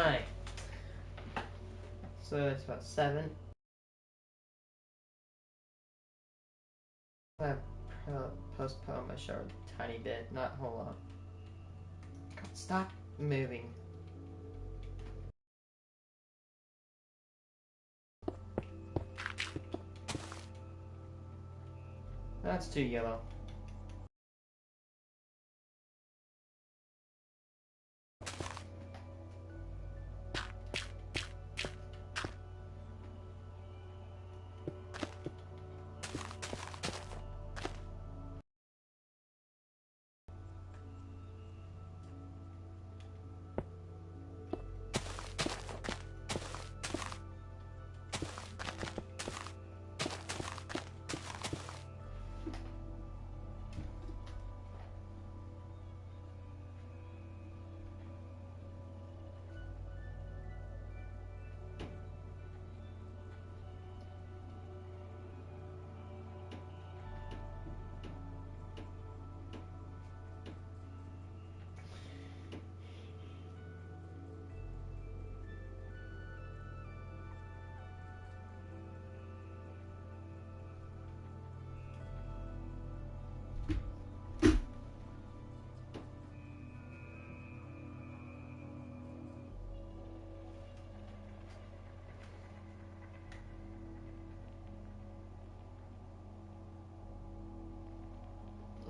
Alright. So it's about 7. I'm gonna postpone my show a tiny bit, not a whole lot. God, stop moving. That's too yellow.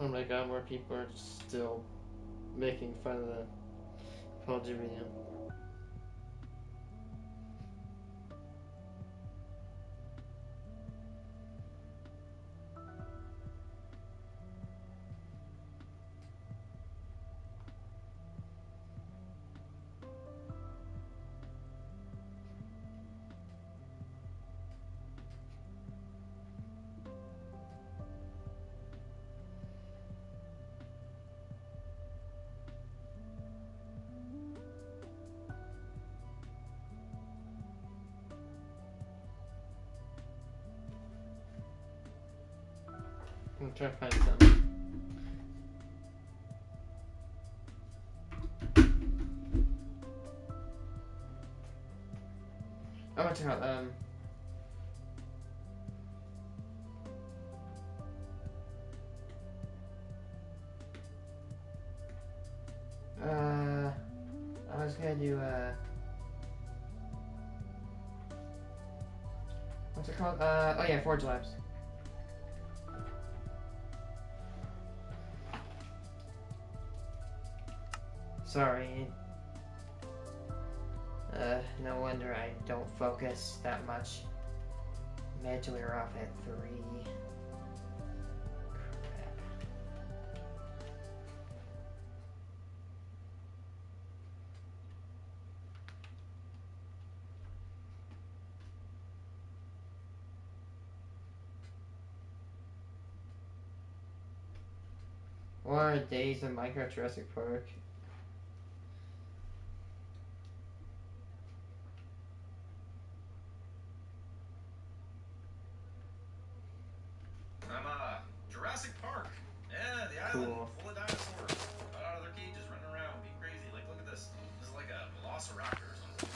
Oh my god, more people are still making fun of the apology video. I'm trying to find some. I'm gonna check out I was gonna do what's it called? Oh yeah, Forge Labs. Sorry. No wonder I don't focus that much. Mentally we're off at 3. Crap. Or Days of Minecraft Jurassic Park. I'm Jurassic Park. Yeah, the island Cool. full of dinosaurs. Got out of their cages, running around, being crazy. Like, look at this. This is like a velociraptor or something.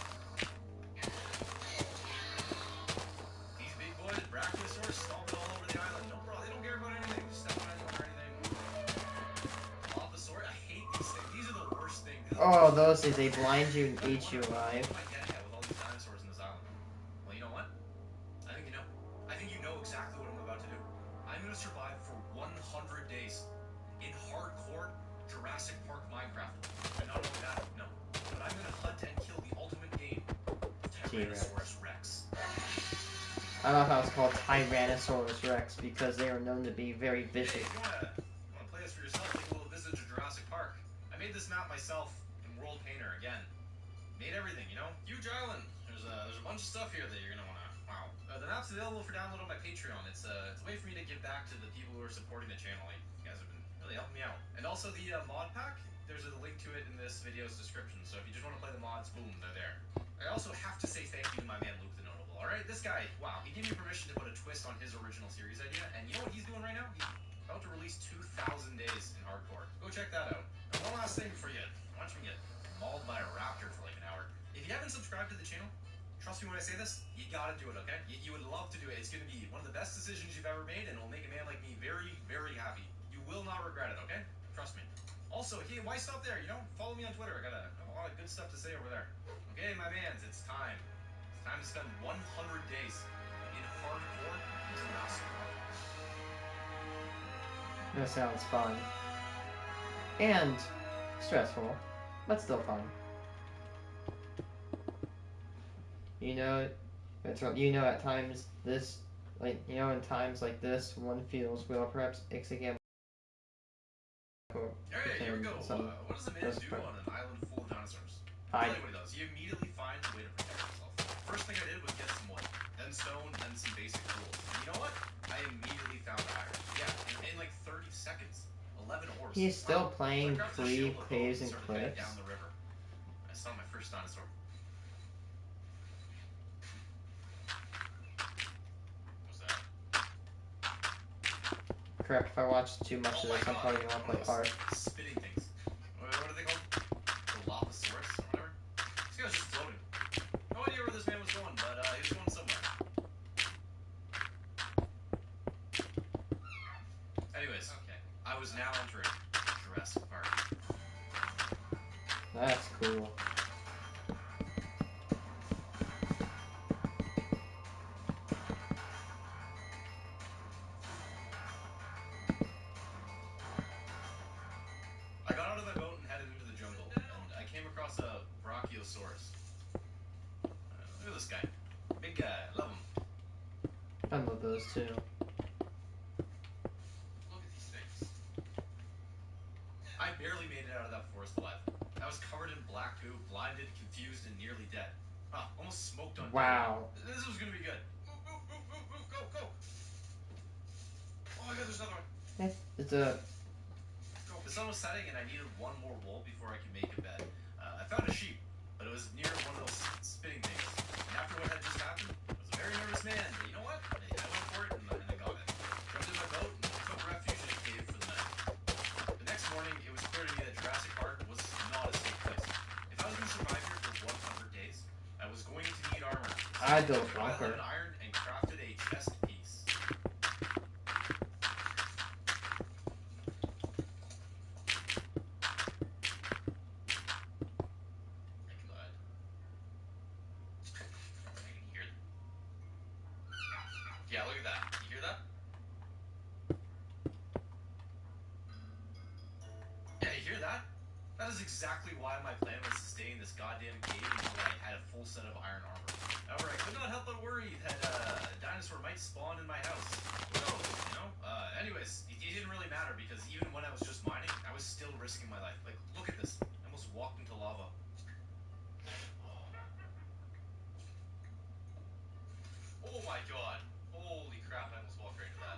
These big boys, brachiosaurs, stomping all over the island. No problem. They don't care about anything. Just step on anyone or anything. Lophosaurus. I hate these things. These are the worst things. These are the Oh, worst those things. things, they blind you and eat you What alive. am I getting at with all these dinosaurs in this island? Well, you know what? I think you know. I think you know exactly what I'm about to do. I'm going to survive for 100 days in hardcore Jurassic Park Minecraft. And not only that, no, but I'm going to hunt and kill the ultimate game of T-Rex. Tyrannosaurus Rex. I love how it's called Tyrannosaurus Rex because they are known to be very vicious. Hey, if you want to play this for yourself, take a little visit to Jurassic Park. I made this map myself in World Painter again. Made everything, you know? Huge island. There's a bunch of stuff here that you're gonna wanna. Wow. The map's available for download on my Patreon. It's a way for me to give back to the people who are supporting the channel. Like, you guys have been really helping me out. And also the mod pack. There's a link to it in this video's description. So if you just want to play the mods, boom, they're there. I also have to say thank you to my man Luke the Notable. All right, this guy. Wow, he gave me permission to put a twist on his original series idea. And you know what he's doing right now? He's about to release 2,000 Days in Hardcore. Go check that out. And one last thing before you watch me get mauled by a raptor for like an hour. If you say this? You gotta do it, okay? You would love to do it. It's gonna be one of the best decisions you've ever made, and it'll make a man like me very, very happy. You will not regret it, okay? Trust me. Also, hey, why stop there? You know, follow me on Twitter. I got a lot of good stuff to say over there. Okay, my mans, it's time. It's time to spend 100 days in hardcore Jurassic Park. That sounds fun. And stressful, but still fun. You know, at times this, in times like this, one feels, well, perhaps Ixagan. Hey, here we go. What does a man do on an island full of dinosaurs? I'll tell you what he does. He immediately finds a way to protect himself. First thing I did was get some wood, then stone, then some basic tools. And you know what? I immediately found iron. Yeah, in like 30 seconds. 11 ores. He's still playing So I grabbed the shield of Caves and started heading Cliffs. down the river. I saw my first dinosaur. What's that? Correct, if I watch too much of this, I'm probably gonna play Ark. Spitting things. What are they called? The Dilophosaurus or whatever? This guy was just floating. No idea where this man was going, but he was going somewhere. Anyways, okay. I was now entering Jurassic Park. That's cool. I got out of my boat and headed into the jungle, and I came across a Brachiosaurus. Look at this guy. Big guy. I love him. I love those too. Look at these things. I barely made it out of that forest alive. I was covered in black goo, blinded, confused, and nearly dead. Almost smoked on. Wow. This was gonna be good. Move, go. Oh my god, there's another one. It's a... The sun was setting and I needed one more wool before I could make a bed. I found a sheep, but it was near one of those spinning things. And after what had just happened, I was a very nervous man, but you know what? I went for it and I got it. Jumped in my boat and took refuge in a cave for the night. The next morning, it was clear to me that Jurassic Park was not a safe place. If I was going to survive here for 100 days, I was going to need armor. I don't I bunker. lit an iron and crafted a chest piece. Yeah, look at that. You hear that? Yeah, you hear that? That is exactly why my plan was to stay in this goddamn cave until I had a full set of iron armor. However, I could not help but worry that a dinosaur might spawn in my house. Who knows, you know? Anyways, it didn't really matter because even when I was just mining, I was still risking my life. Like, look at this. I almost walked into lava. Oh my god. Holy crap, I almost walked right into that.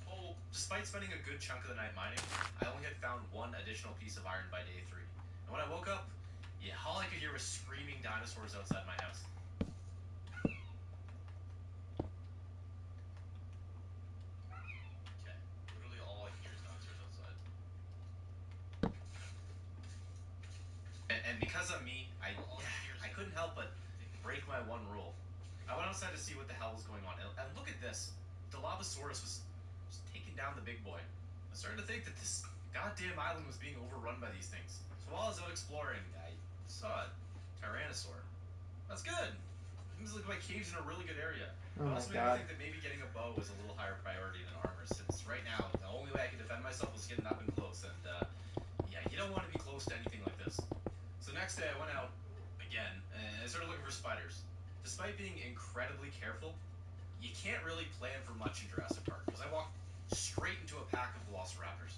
Oh, despite spending a good chunk of the night mining, I only had found one additional piece of iron by day 3. And when I woke up, yeah, all I could hear was screaming dinosaurs outside my house. Okay, literally all I can hear is dinosaurs outside. And because of me, I couldn't help but break my one rule. I went outside to see what the hell was going on. And look at this. The Dilophosaurus was taking down the big boy. I started to think that this goddamn island was being overrun by these things. So while I was out exploring, I saw a Tyrannosaur. That's good. It seems like my cave's in a really good area. Oh my Also made god. me think that maybe getting a bow is a little higher priority than armor, since right now the only way I can defend myself is getting up and close, and yeah, you don't want to be close to anything like this. So the next day I went out again and I started looking for spiders. Despite being incredibly careful, you can't really plan for much in Jurassic Park, because I walked straight into a pack of velociraptors.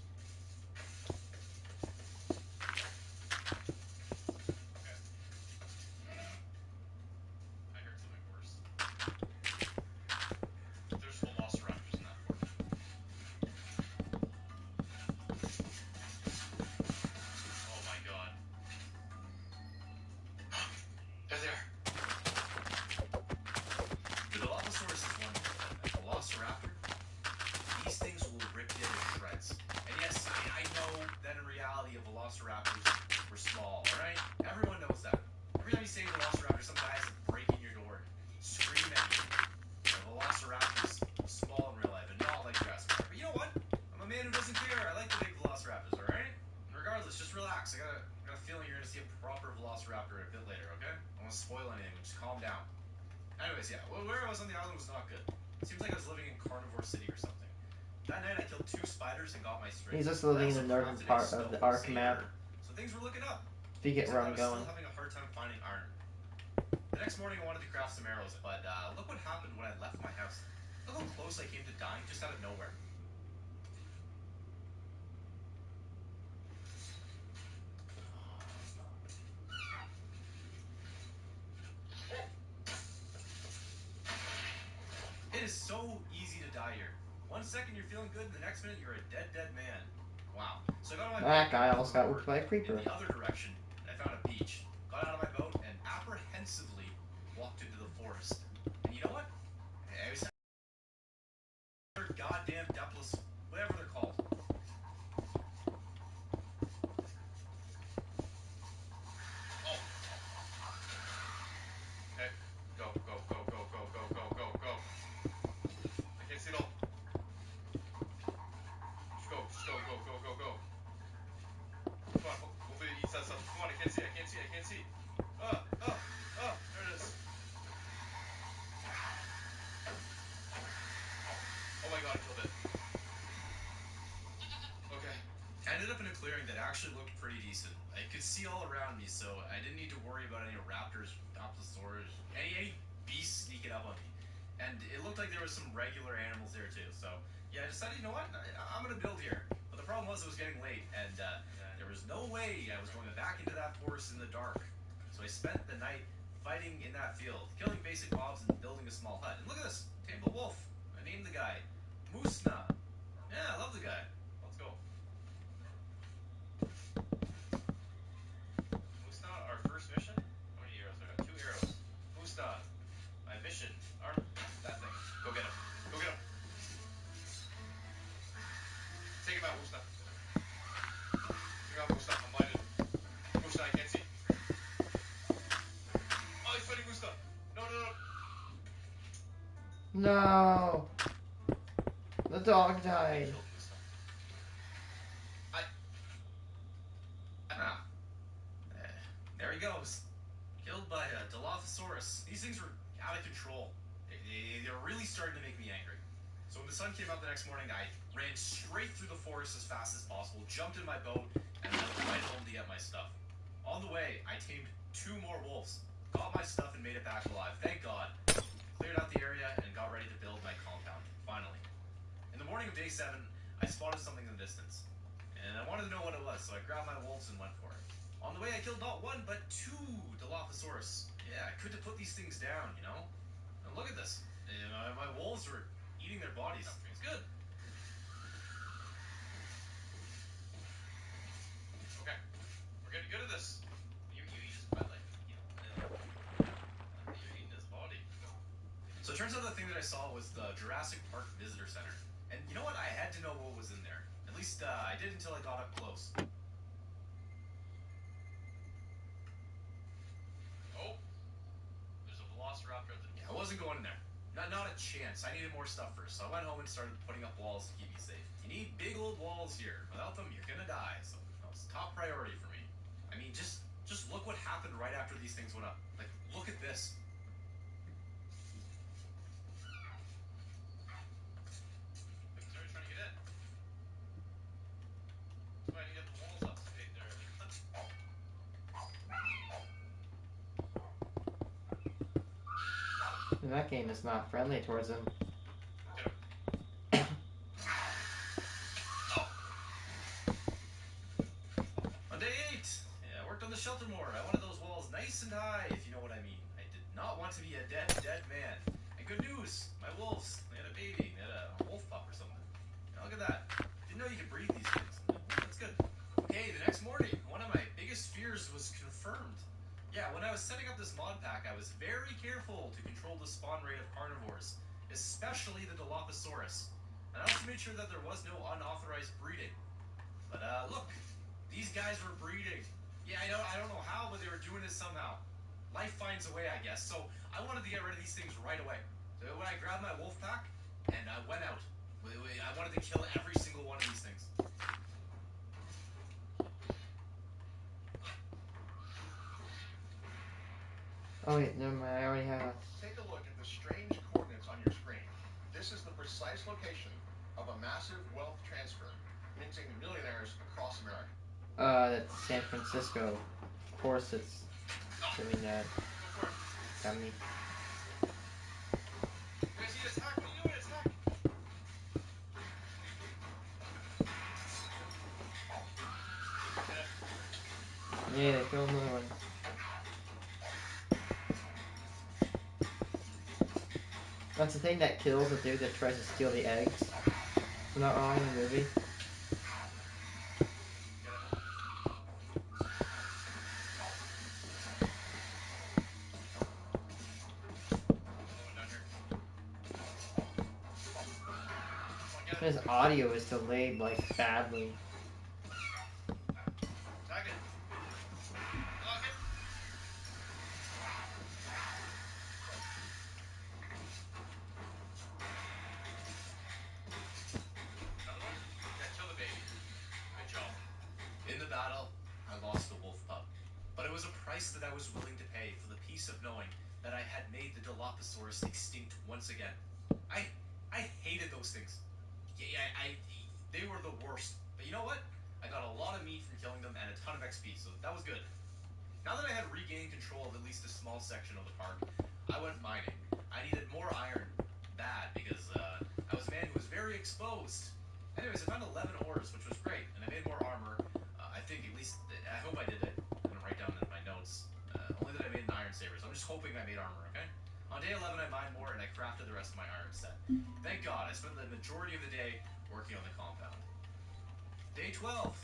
Okay. I heard something worse. There's velociraptors in that fork. Oh my god. They're there. The Dilophosaurus is one thing. A velociraptor? want to spoil anything. Just calm down. Anyways, yeah, where I was on the island was not good. It seems like I was living in Carnivore City or something. That night I killed 2 spiders and got my strength. He's just I living in also the northern crafted a part of stone the Ark saber, map. so things were looking up. If you get Except where I I'm was going. still having a hard time finding iron. The next morning I wanted to craft some arrows, but look what happened when I left my house. Look how close I came to dying just out of nowhere. It is so easy to die here. 1 second you're feeling good, and the next minute you're a dead man. Wow. So I got on my boat That guy and almost moved got whipped by a in creeper. the other direction, and I found a beach. Got out of my boat and apprehensively walked into the forest. And you know what? I was goddamn Dupless, whatever they're called. Oh. Okay. Go. I can't see it all. Just go. Come on, hopefully it eats that stuff. Come on, I can't see. There it is. Oh my god, I killed it. Okay. I ended up in a clearing that actually looked pretty decent. I could see all around me, so I didn't need to worry about any raptors, Dilophosaurs, any beasts sneaking up on me. And it looked like there was some regular animals there too, so yeah, I decided, you know what, I'm gonna build here. But the problem was it was getting late, and there was no way I was going back into that forest in the dark. So I spent the night fighting in that field, killing basic mobs and building a small hut. And look at this, tamed a wolf. I named the guy Moosna. Yeah, I love the guy. Let's go. Moosna, our first mission? How many arrows? I got 2 arrows. Moosna, my mission. That thing. Go get him. Take him out, Moosna. I'm blinded. Moosna, I can't see. Oh, he's fighting Moosna. No. No! The dog died. Killed Moosna. There he goes. Killed by a Dilophosaurus. These things were out of control. They were really starting to make me angry. So when the sun came out the next morning, I ran straight through the forest as fast as possible, jumped in my boat, and went right home to get my stuff. On the way, I tamed 2 more wolves, got my stuff, and made it back alive. Thank God. Cleared out the area and got ready to build my compound, finally. In the morning of day 7, I spotted something in the distance. And I wanted to know what it was, so I grabbed my wolves and went for it. On the way, I killed not 1, but 2 Dilophosaurus. Yeah, I could have put these things down, you know? And look at this. My wolves were eating their bodies. It's good. Okay. We're getting good at this. You just went like, you're eating his body. So it turns out the thing that I saw was the Jurassic Park Visitor Center. And you know what? I had to know what was in there. At least I did until I got up close. Oh. There's a Velociraptor at the door. Yeah, I wasn't going in there. Not a chance. I needed more stuff first. So I went home and started putting up walls to keep me safe. You need big old walls here. Without them, you're gonna die. So that was top priority for me. I mean, just look what happened right after these things went up. Like, look at this. He's already trying to get in. That's why I need to get the walls up. Okay, there. And that game is not friendly towards him. Get him. On day 8, yeah, I worked on the shelter more. I wanted those walls nice and high, if you know what I mean. I did not want to be a dead man. And good news, my wolves, they had a baby. They had a wolf pup or something. Now look at that. Didn't know you could breed these things. That's good. Okay, the next morning, one of my biggest fears was confirmed. Yeah, when I was setting up this mod pack, I was very careful to control the spawn rate of carnivores, especially the Dilophosaurus. And I also made sure that there was no unauthorized breeding. But look, these guys were breeding. Yeah, I don't know how, but they were doing it somehow. Life finds a way, I guess. So I wanted to get rid of these things right away. So when I grabbed my wolf pack and I went out, I wanted to kill every single one of these things. Oh wait, never mind. I already have a. Take a look at the strange coordinates on your screen. This is the precise location of a massive wealth transfer, minting millionaires across America. That's San Francisco. Of course, it's doing that. Go for it. Got me. You guys need attack. What are you doing? Attack. Get it. Yeah, they killed another one. That's the thing that kills the dude that tries to steal the eggs. I'm not wrong in the movie. Get it. Another one down here. Come on, get it. His audio is delayed like badly. Tag it. Lock it. Another one? Yeah, kill the baby. Good job. In the battle, I lost the wolf pup. But it was a price that I was willing to pay for the peace of knowing that I had made the Dilophosaurus extinct once again. I hated those things. Yeah, they were the worst. But you know what? I got a lot of meat from killing them and a ton of XP, so that was good. Now that I had regained control of at least a small section of the park, I went mining. I needed more iron, bad, because I was a man who was very exposed. Anyways, I found 11 ores, which was great, and I made more armor. I think at least, I hope I did. I didn't write down in my notes. Only that I made an iron saber, so I'm just hoping I made armor, okay? On day 11, I mined more, and I crafted the rest of my iron set. Thank God, I spent the majority of the day working on the compound. Day 12.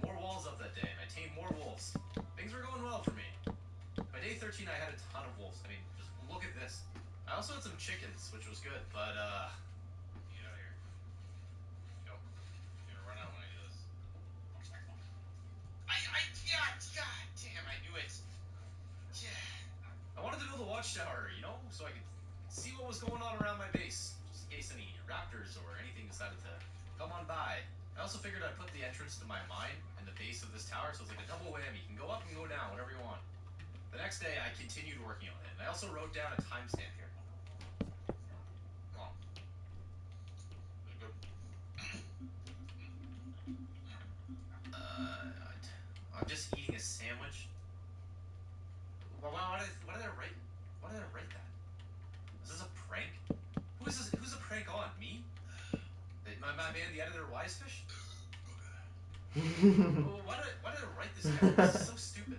More walls up that day, and I tamed more wolves. Things were going well for me. By day 13, I had a ton of wolves. I mean, just look at this. I also had some chickens, which was good, but, get out of here. Go. You're gonna run out when I do this. God damn, I knew it. Yeah. I wanted to build a watchtower, you know, so I could see what was going on around my base, just in case any raptors or anything decided to come on by. I also figured I'd put the entrance to my mine in the base of this tower, so it's like a double whammy. You can go up and go down, whatever you want. The next day, I continued working on it, and I also wrote down a timestamp here. Come on. This is good. I'm just eating a sandwich. Why did I write? Why did I write that? Is this a prank? Who is this? Who's a prank on? Me? My man, the editor, Wisefish? Oh, why did I write this down? This is so stupid.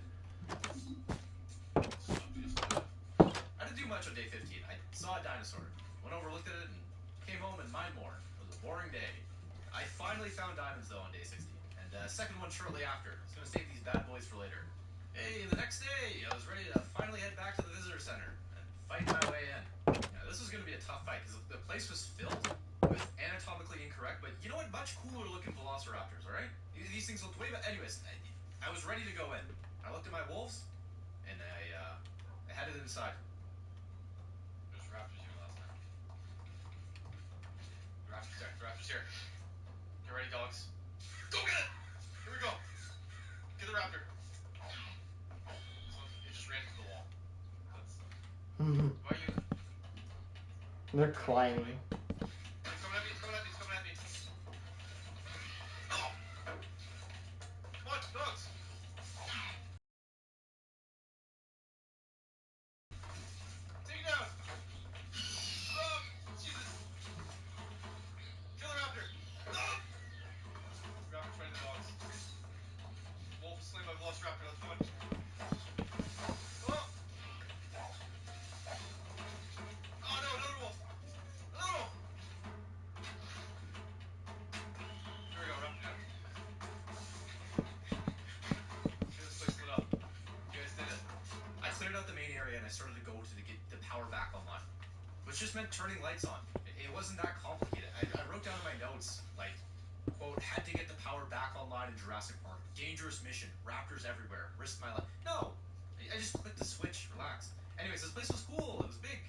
I didn't do much on day 15. I saw a dinosaur, went over, looked at it, and came home and mined more. It was a boring day. I finally found diamonds, though, on day 16, and a second one shortly after. I was going to save these bad boys for later. Hey, the next day, I was ready to finally head back to the visitor center and fight my way in. Yeah, this was going to be a tough fight, because the place was filled with anatomically incorrect, but you know what? Much cooler looking velociraptors, alright? These things looked way better. Anyways, I was ready to go in. I looked at my wolves, and I headed inside. There's raptors here last time. The raptor's there. The raptor's here. Get ready, dogs. Go get it! Here we go. Get the raptor. This one, it just ran through the wall. That's... Why are you... They're climbing. It's coming at me, it's coming at me, it's coming at me. Oh! Come on, dogs! Take it down! Oh, Jesus! Kill the raptor! Oh! Raptor's fighting the dogs. Wolf is slain by velociraptor, let's go in. Oh! Oh no, another wolf! Another wolf! Here we go, raptor down. Okay, this place lit up. You guys did it. I cleared out the main area and I started to go to get the power back online. Which just meant turning lights on. It wasn't that complicated. I wrote down in my notes, like, quote, had to get the power back online in Jurassic Park. Dangerous mission. Raptors everywhere. Risked my life. No! I just clicked the switch. Relax. Anyways, this place was cool. It was big.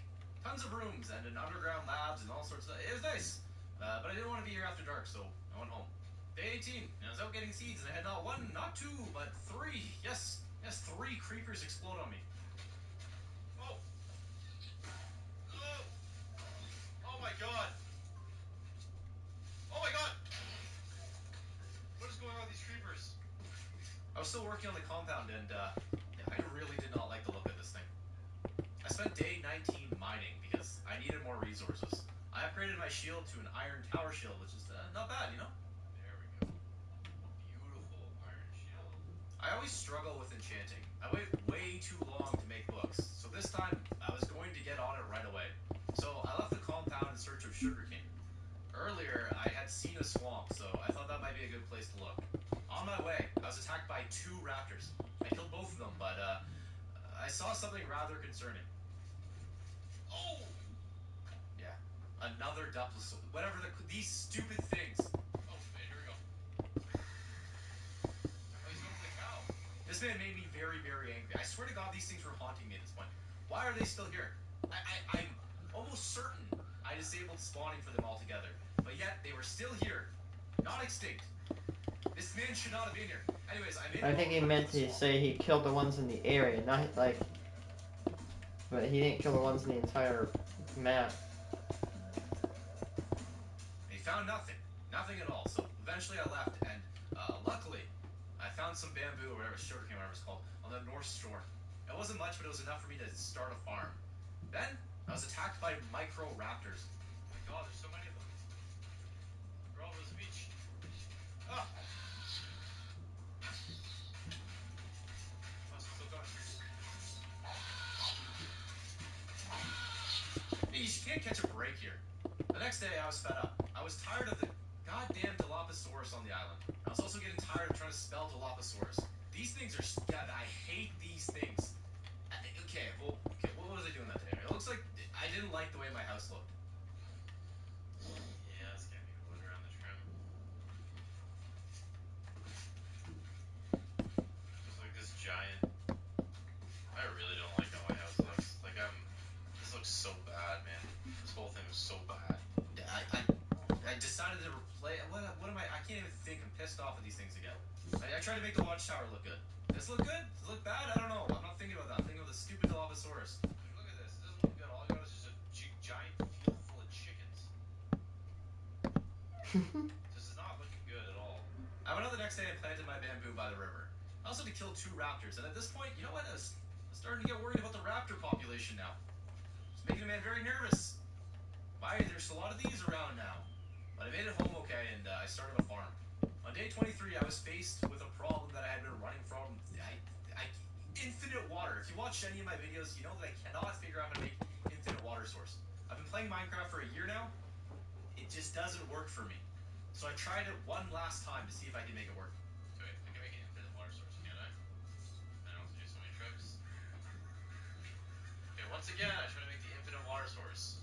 Tons of rooms and an underground labs and all sorts of stuff. It was nice. But I didn't want to be here after dark, so I went home. Day 18. I was out getting seeds and I had not one, not two, but three. Yes, 3 creepers explode on me. my god! Oh my god! What is going on with these creepers? I was still working on the compound and I really did not like the look of this thing. I spent day 19 mining because I needed more resources. I upgraded my shield to an iron tower shield, which is not bad, you know? There we go. Beautiful iron shield. I always struggle with enchanting. I wait way too long to make books, so this time I was going to get on it right away. So I left the compound in search of sugarcane. Earlier, I had seen a swamp, so I thought that might be a good place to look. On my way, I was attacked by 2 raptors. I killed both of them, but I saw something rather concerning. Oh! Yeah, another Dupless. Whatever these stupid things. Oh man, here we go. Oh, he's going for the cow. This man made me very, very angry. I swear to God, these things were haunting me at this point. Why are they still here? I'm almost certain I disabled spawning for them altogether, but yet they were still here, not extinct. This man should not have been here. Anyways, I think he meant to say he killed the ones in the area, not like. But he didn't kill the ones in the entire map. He found nothing. Nothing at all. So eventually I left, and luckily, I found some bamboo, or whatever, sugarcane, whatever it's called, on the North Shore. It wasn't much, but it was enough for me to start a farm. Then, I was attacked by micro raptors. Oh my god, there's so many of them. They're all over the beach. Ah! Oh, still going. You can't catch a break here. The next day, I was fed up. I was tired of the goddamn Dilophosaurus on the island. I was also getting tired of trying to spell Dilophosaurus. These things are... God, I hate these things. Okay, what was I doing that day? It looks like I didn't like the way my house looked. Yeah, let's get me wood around the trim. Looks like this giant... I really don't like how my house looks. Like, this looks so bad, man. This whole thing is so bad. I decided to replay... What am I... I can't even think. I'm pissed off at these things again. I tried to make the watchtower look good. Does this look good? Does it look bad? I don't know. I'm not thinking about that. I'm thinking of the stupid Dilophosaurus. Look at this. It doesn't look good. All I got is just a giant field full of chickens. This is not looking good at all. I went out the next day and planted my bamboo by the river. I also had to kill 2 raptors, and at this point, you know what? I was starting to get worried about the raptor population now. It's making a man very nervous. Why? There's a lot of these around now. But I made it home okay, and I started a farm. On day 23, I was faced with a problem that I had been running from. Infinite water. If you watch any of my videos, you know that I cannot figure out how to make infinite water source. I've been playing Minecraft for a year now. It just doesn't work for me. So I tried it one last time to see if I can make it work. Wait, I can make an infinite water source, can't I? I don't have to do so many tricks. Okay, once again, I try to make the infinite water source.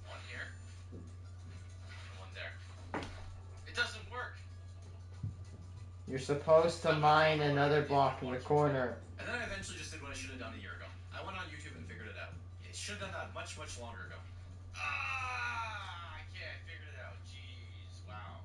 One here. And one there. It doesn't work. You're supposed to mine another block in the corner. And then I eventually just did what I should have done a year ago. I went on YouTube and figured it out. It should have done that much, much longer ago. I figured it out. Jeez, wow.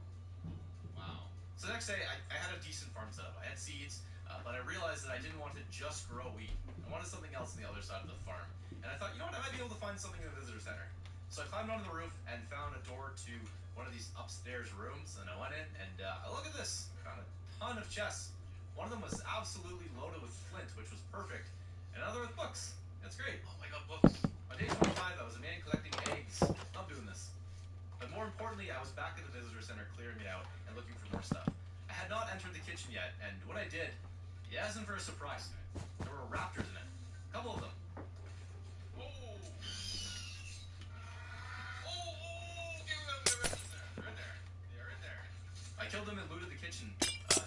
So the next day, I had a decent farm set up. I had seeds, but I realized that I didn't want to just grow wheat. I wanted something else on the other side of the farm. And I thought, you know what, I might be able to find something in the visitor center. So I climbed onto the roof and found a door to one of these upstairs rooms, and I went in, and look at this. I found a ton of chests. One of them was absolutely loaded with flint, which was perfect, and another with books. That's great. Oh my god, books. On day 25, I was a man collecting eggs. Love doing this. But more importantly, I was back at the visitor center clearing it out and looking for more stuff. I had not entered the kitchen yet, and when I did, it wasn't for a surprise. There were raptors in it. A couple of them. They're in there. I killed them and looted the kitchen.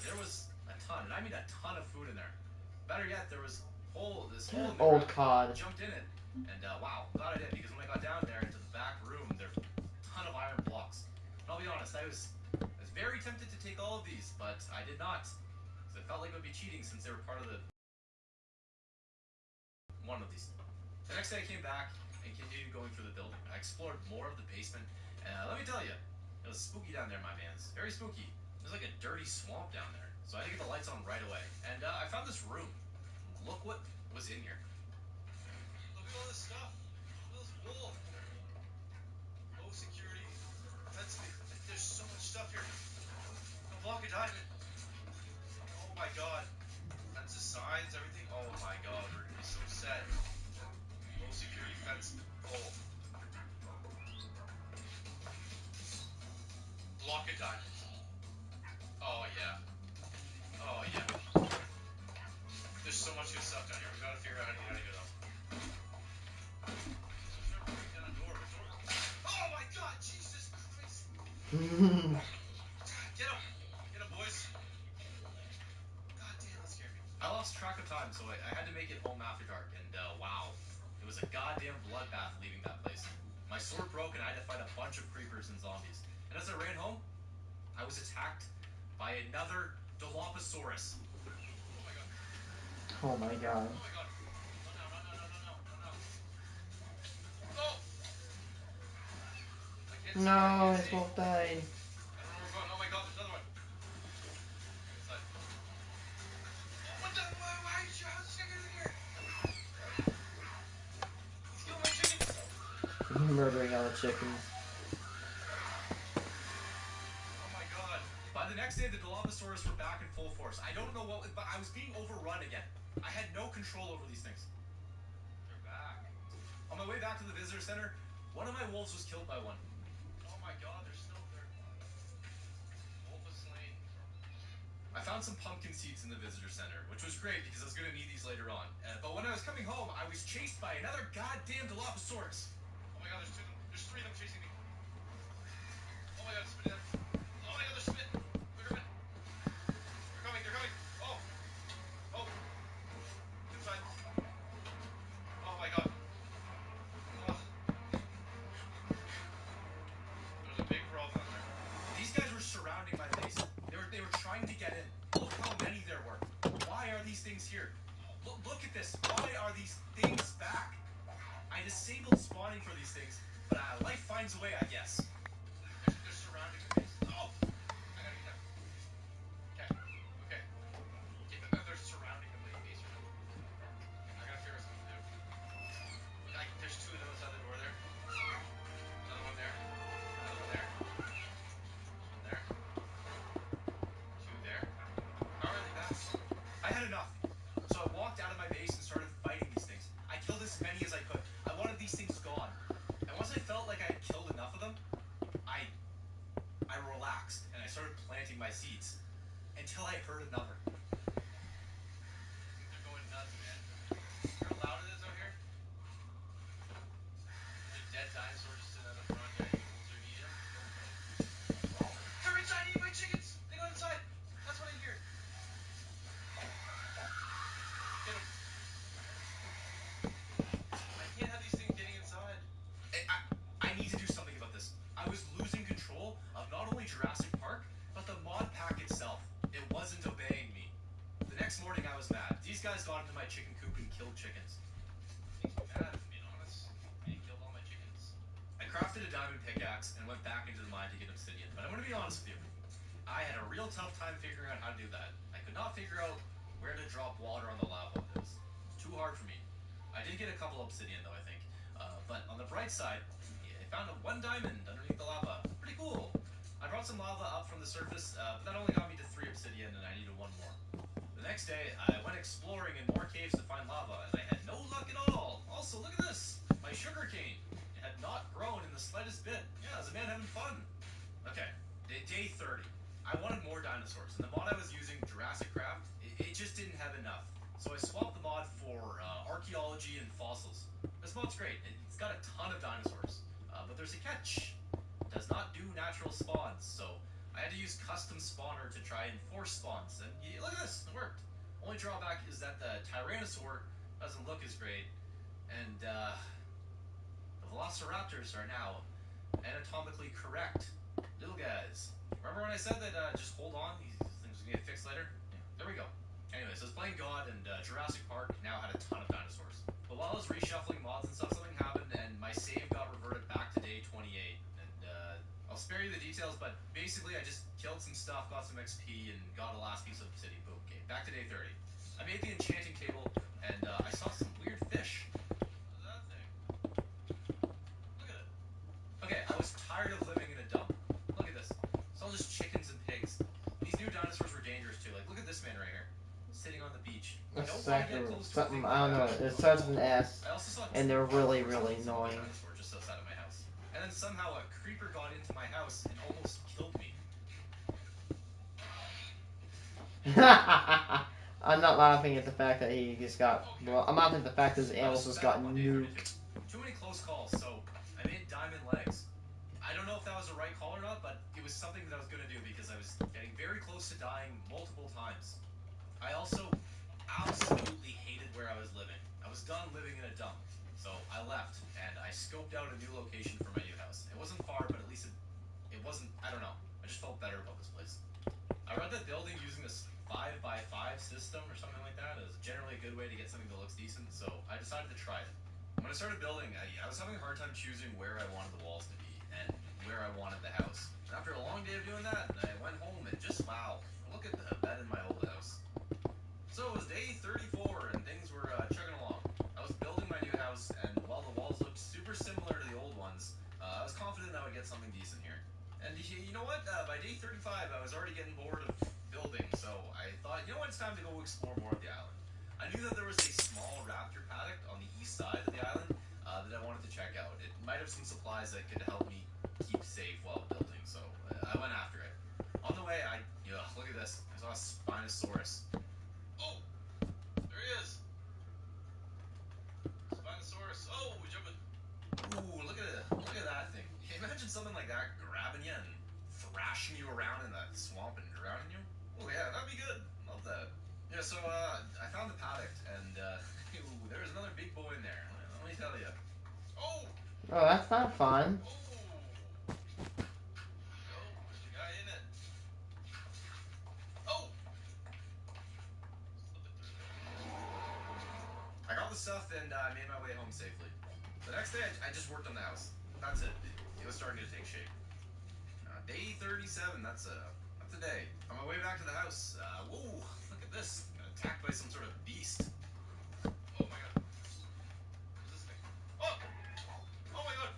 There was a ton, and I mean a ton of food in there. Better yet, there was this hole in the Old ground. COD. I jumped in it, and wow, glad I did, because when I got down there into the back room, there's a ton of iron blocks. And I'll be honest, I was very tempted to take all of these, but I did not. Because it felt like it would be cheating since they were part of one of these. The next day I came back and continued going through the building. I explored more of the basement, and let me tell you, it was spooky down there, my mans. Very spooky. There's like a dirty swamp down there, so I had to get the lights on right away. And I found this room. Look what was in here. Look at all this stuff. Look at this wool. Oh security. There's so much stuff here. A block of diamond. Oh my god. That's the sides, everything. Oh my god, we're gonna be so set. Low security fence. Oh. Block of diamonds. Oh yeah. Oh yeah. There's so much good stuff down here. We gotta figure out how to get out of here though. So start breaking down a door. What door? Oh my god, Jesus Christ. Get him. Get him, boys. God damn, that scared me. I lost track of time, so I had to make it home after dark, and wow. It was a goddamn bloodbath leaving that place. My sword broke and I had to fight a bunch of creepers and zombies. And as I ran home, I was attacked by another Dilophosaurus. Oh my god. Oh my god. Oh my god. Run now, run now, run now, run now. No! I can't see. I No, can't his see. wolf died. I don't know where we're going. Oh my god, there's another one. Inside. Oh, what the? Why did you? How's this guy get in here? He's killing my chickens. Murdering all the chickens. Oh my god. By the next day, the Dilophosaurus were back in full force. I don't know what, but I was being overrun again. I had no control over these things. They're back. On my way back to the visitor center, one of my wolves was killed by one. Oh my god, they're still there. Wolf was slain. I found some pumpkin seeds in the visitor center, which was great because I was going to need these later on. But when I was coming home, I was chased by another goddamn Dilophosaurus. Oh my god, there's two of them. There's three of them chasing me. Oh my god, spitting them. Oh my god, they're spitting. They're coming. They're coming, they're coming. Oh. Oh. Inside. Oh my god. Oh. There's a big problem there. These guys were surrounding my base. They were trying to get in. Look how many there were. Why are these things here? Look at this. Why are these things back? I disabled spawning for these things, but life finds a way, I guess. They're surrounding the base. Oh! I gotta get them. Okay. Okay. They're surrounding the base right now. I gotta figure out something to do. There's two of them outside the door there. Another one there. Another one there. One there. Two there. How are they back? I had enough. So I walked out of my base and started fighting these things. I killed as many as I could. I wanted these things gone. And once I felt like I had killed enough of them, I relaxed and I started planting my seeds. Until I heard another. They're going nuts, man. You know how loud it is out here? There's a dead dinosaur just sitting at the front there. You wolves are eating him. Oh, they're inside eating my chickens! They go inside! That's what I hear. Get them. I can't have these things getting inside. I need to do something about this. I was losing control of not only Jurassic Park, but the mod pack itself. It wasn't obeying me. The next morning I was mad. These guys got into my chicken coop and killed chickens. Makes me mad, if I'm being honest. They killed all my chickens. I crafted a diamond pickaxe and went back into the mine to get obsidian. But I'm gonna be honest with you. I had a real tough time figuring out how to do that. I could not figure out where to drop water on the lava. It was too hard for me. I did get a couple obsidian though, I think. But on the bright side, I found one diamond underneath the lava. Pretty cool. I brought some lava up from the surface, but that only got me to 3 obsidian and I needed 1 more. The next day, I went exploring in more caves to find lava, and I had no luck at all. Also, look at this. My sugar cane. It had not grown in the slightest bit. Yeah, as a man having fun. Okay, day 30. I wanted more dinosaurs, and the mod I was using, Jurassic Craft, it just didn't have enough. So I swapped the mod for archaeology and fossils. This mod's great. It's got a ton of dinosaurs, but there's a catch. It does not do natural spawns, so I had to use custom spawner to try and force spawns. And look at this, it worked. Only drawback is that the Tyrannosaur doesn't look as great, and the Velociraptors are now anatomically correct little guys. Remember when I said that just hold on, these things are gonna get fixed later? Yeah, there we go. Anyways, I was playing God, and Jurassic Park now had a ton of dinosaurs. But while I was reshuffling mods and stuff, something happened, and my save got reverted back to day 28. And I'll spare you the details, but basically I just killed some stuff, got some XP, and got a last piece of obsidian. Boom. Okay, back to day 30. I made the enchanting table, and I saw some weird fish. What is that thing? Look at it. Okay, I was A Don't want to get second, close to a something, thing I don't like know, that. it starts with an S, I also saw and two they're really, carnivores really on the annoying. dinosaur just outside of my house. And then somehow a creeper got into my house and almost killed me. I'm not laughing at the fact that he just got, well, I'm laughing at the fact that his animals just got on day 32. nuked. Too many close calls, so I made diamond legs. I don't know if that was the right call or not, but it was something that I was going to do because I was getting very close to dying multiple times. I also absolutely hated where I was living. I was done living in a dump. So I left and I scoped out a new location for my new house. It wasn't far, but at least it wasn't, I don't know. I just felt better about this place. I read that building using this 5x5 system or something like that is generally a good way to get something that looks decent, so I decided to try it. When I started building, I was having a hard time choosing where I wanted the walls to be and where I wanted the house. And after a long day of doing that, I went home and just wow, look at the bed in my old house. So it was day 34 and things were chugging along. I was building my new house, and while the walls looked super similar to the old ones, I was confident I would get something decent here. And you know what? By day 35, I was already getting bored of building, so I thought, you know what? It's time to go explore more of the island. I knew that there was a small raptor paddock on the east side of the island that I wanted to check out. It might have some supplies that could help me keep safe while building, so I went after it. On the way, look at this. I saw a Spinosaurus. Oh, there he is. Spinosaurus. Oh, jumping. Ooh, look at that thing. Imagine something like that grabbing you and thrashing you around in that swamp and drowning you. Oh yeah, that'd be good. Love that. Yeah, so I found the paddock and ooh, there's another big boy in there. Let me tell you. Oh. Oh, that's not fun. Oh. Oh, there's a guy in it. Oh. I got the stuff and I made my way home safely. The next day, I just worked on the house. That's it. It was starting to take shape. Day 37. That's a day. On my way back to the house. Whoa! Look at this. I'm attacked by some sort of beast. Oh my god. What's this thing? Oh! Oh my god!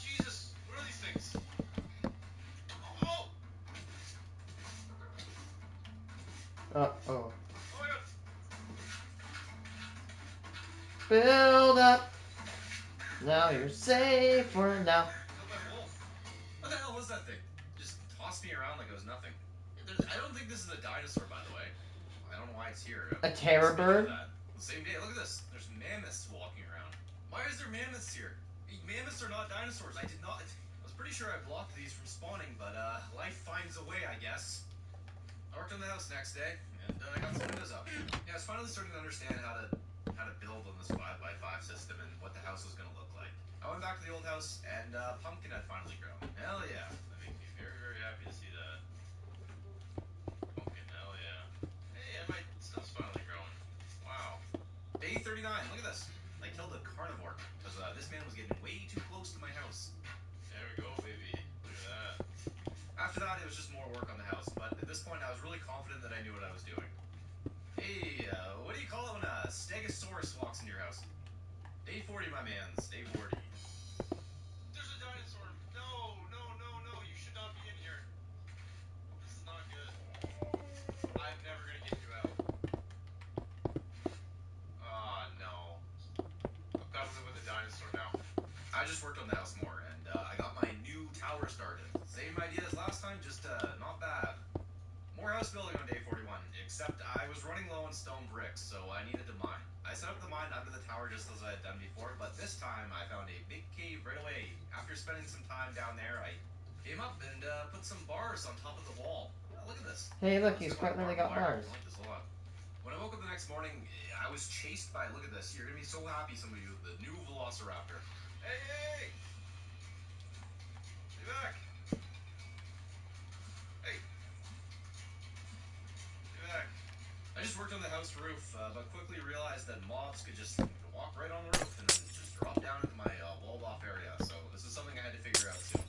Jesus! What are these things? Oh! Uh-oh. Oh my god! Build up. Now you're safe for now. Killed by a wolf. What the hell was that thing? Just tossed me around like it was nothing. I don't think this is a dinosaur, by the way. I don't know why it's here. A terror bird? The same day. Look at this. There's mammoths walking around. Why is there mammoths here? Mammoths are not dinosaurs. I was pretty sure I blocked these from spawning, but life finds a way, I guess. I worked on the house next day, and I got some windows up. Yeah, I was finally starting to understand how to build on this 5x5 system and what the house was going to look like. I went back to the old house, and pumpkin had finally grown. Hell yeah. That makes me very, very happy to see that. Pumpkin, hell yeah. Hey, my stuff's finally growing. Wow. Day 39, look at this. I killed a carnivore, because this man was getting way too close to my house. There we go, baby. Look at that. After that, it was just more work on the house, but at this point, I was really confident that I knew what I was doing. Hey, what do you call it when a stegosaurus walks into your house? Day 40, my mans. Day 40. There's a dinosaur. No, no, no, no. You should not be in here. This is not good. I'm never going to get you out. Ah, no. I've got to live with a dinosaur now. I just worked on the house more, and I got my new tower started. Same idea as last time, just not bad. More house building on day 41, except I was running low on stone bricks, so I needed to mine. I set up the mine under the tower just as I had done before, but this time I found a big cave right away. After spending some time down there, I came up and put some bars on top of the wall. Oh, look at this. Hey, look, he's finally got bars. I like this a lot. When I woke up the next morning, I was chased by, look at this, you're going to be so happy, some of you, the new Velociraptor. Hey, hey! Be back! Hey! Be back. I just worked on the house roof, but quickly realized that mobs could just walk right on the roof and then just drop down into my walled-off area, so this is something I had to figure out soon.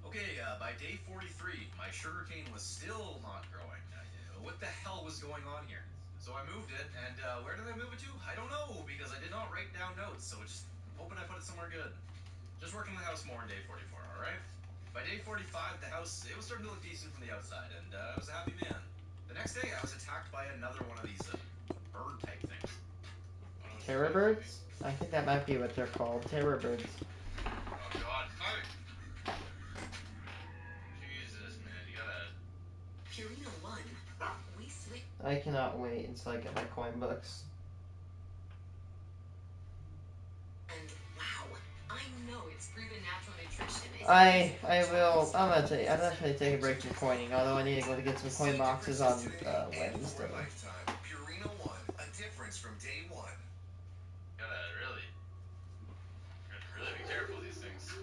Okay, by day 43, my sugarcane was still not growing. What the hell was going on here? So I moved it, and where did I move it to? I don't know, because I did not write down notes, so just hoping I put it somewhere good. Just working on the house more in day 44, alright? By day 45, the house, it was starting to look decent from the outside, and I was a happy man. The next day, I was attacked by another one of these bird type things. Oh, no, Terror birds? I think that might be what they're called. Terror birds. oh God! Hi. Jesus, man, you gotta. Purina One. We switch. I cannot wait until I get my coin books. And wow, I know it's proven natural nutrition is. I'm actually take a break from coining, although I need to go to get some coin boxes on Wednesday. Lifetime. Purina One, a difference from day one. Gotta really be careful with these things.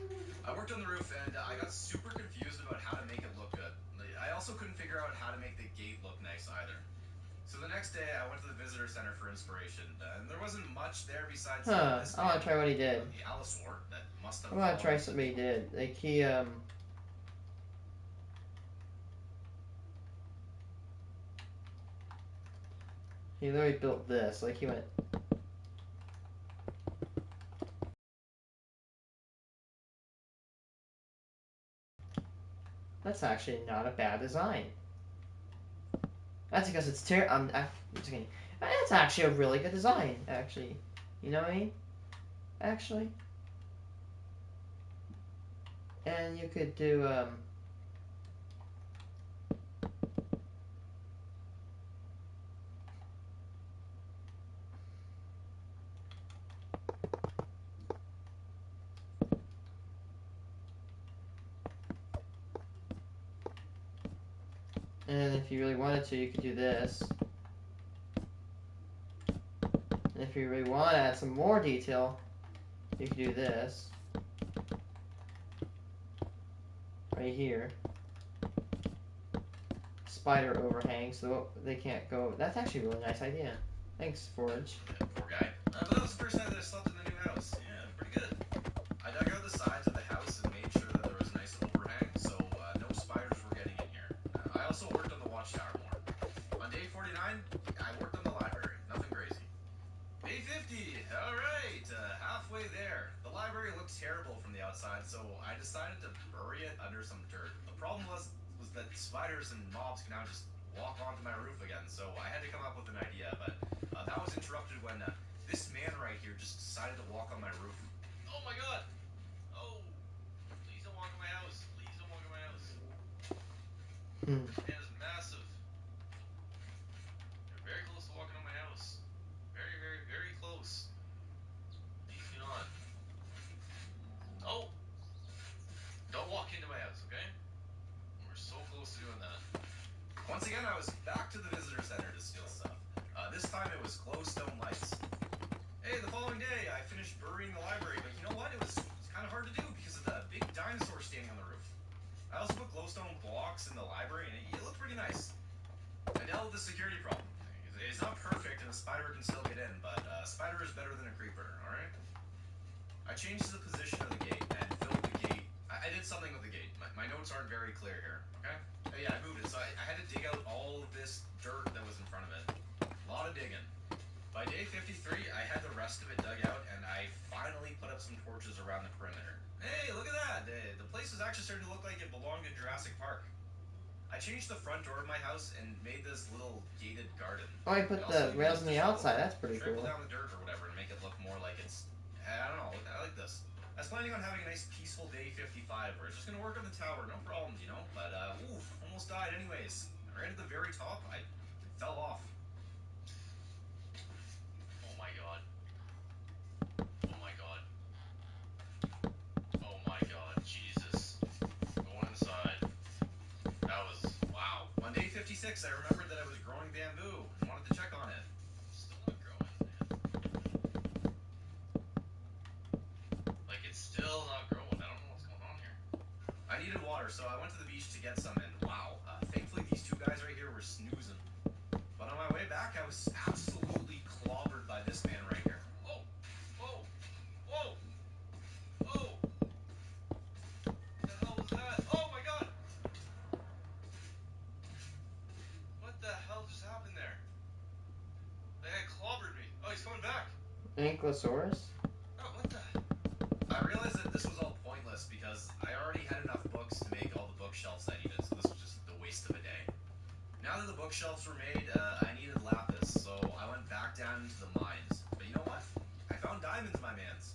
I worked on the roof and I got super confused about how to make it look good. I also couldn't figure out how to make the gate look nice either. So the next day I went to the visitor center for inspiration, and there wasn't much there besides this I want to try what he did. the Allosaur that must have I want to try fallen. something he did. Like he literally built this. Like he went. That's actually not a bad design. That's because it's I'm just kidding. That's actually a really good design. Actually, you know what I mean? Actually, and you could do and if you really wanted to, you could do this. And if you really want to add some more detail, you could do this. Right here. Spider overhang so they can't go. That's actually a really nice idea. Thanks, Forge. Yeah, poor guy. But that was the first night that I slept in the new house. Yeah, pretty good. I dug out the sides of the house and made sure that there was a nice overhang, so no spiders were getting in here. I also worked on the watchtower more. On day 49, I worked on the library. Nothing crazy. Day 50. All right, halfway there. The library looked terrible from the outside, so I decided to bury it under some dirt. The problem was that spiders and mobs can now just walk onto my roof again, so I had to come up with an idea, but that was interrupted when this man right here just decided to walk on my roof. Oh my God! Oh, please don't walk on my house. Please don't walk on my house. This man is massive. You're very close to walking on my house. Very, very, very close. Please do not. Oh! Don't walk into my house, okay? We're so close to doing that. Once again, I was back to the visitor center to steal stuff. This time it was glowstone lights. Hey, the following day, I finished burying the library, but you know what? It was kind of hard to do because of the big dinosaur standing on the roof. I also put glowstone blocks in the library, and it looked pretty nice. I dealt with the security problem. It's not perfect, and a spider can still get in, but a spider is better than a creeper, alright? I changed the position of the gate and filled the gate. I did something with the gate. My notes aren't very clear here, okay? Oh, yeah, I moved it, so I had to dig out all of this dirt that was in front of it. A lot of digging. By day 53, I had the rest of it dug out, and I finally put up some torches around the perimeter. Hey, look at that! The place is actually starting to look like it belonged in Jurassic Park. I changed the front door of my house and made this little gated garden. Oh, I put the rails on the outside. That's pretty cool. Trample down the dirt or whatever and make it look more like it's... I don't know. I like this. I was planning on having a nice peaceful day 55 where it's just going to work on the tower. No problems, you know? But, oof, almost died anyways. Right at the very top, I fell off. Oh my God. Oh my God. Oh my God. Jesus. Going inside. That was... Wow. On day 56, I remembered that I was growing bamboo and wanted to check on it. Still not growing, man. Like, it's still not growing. I don't know what's going on here. I needed water, so I went to the beach to get some, and wow. Thankfully, these two guys right here were snoozing. But on my way back, I was absolutely clobbered by this man right here. Whoa! Whoa! Whoa! Whoa! What the hell was that? Oh my God! What the hell just happened there? That guy clobbered me. Oh, he's coming back. Ankylosaurus? Oh, what the? I realized that this was all pointless because I already had enough books to make all the bookshelves I needed, so this was just the waste of a day. Now that the bookshelves bookshelves were made, I needed lapis, so I went back down into the mines. But you know what? I found diamonds, my mans.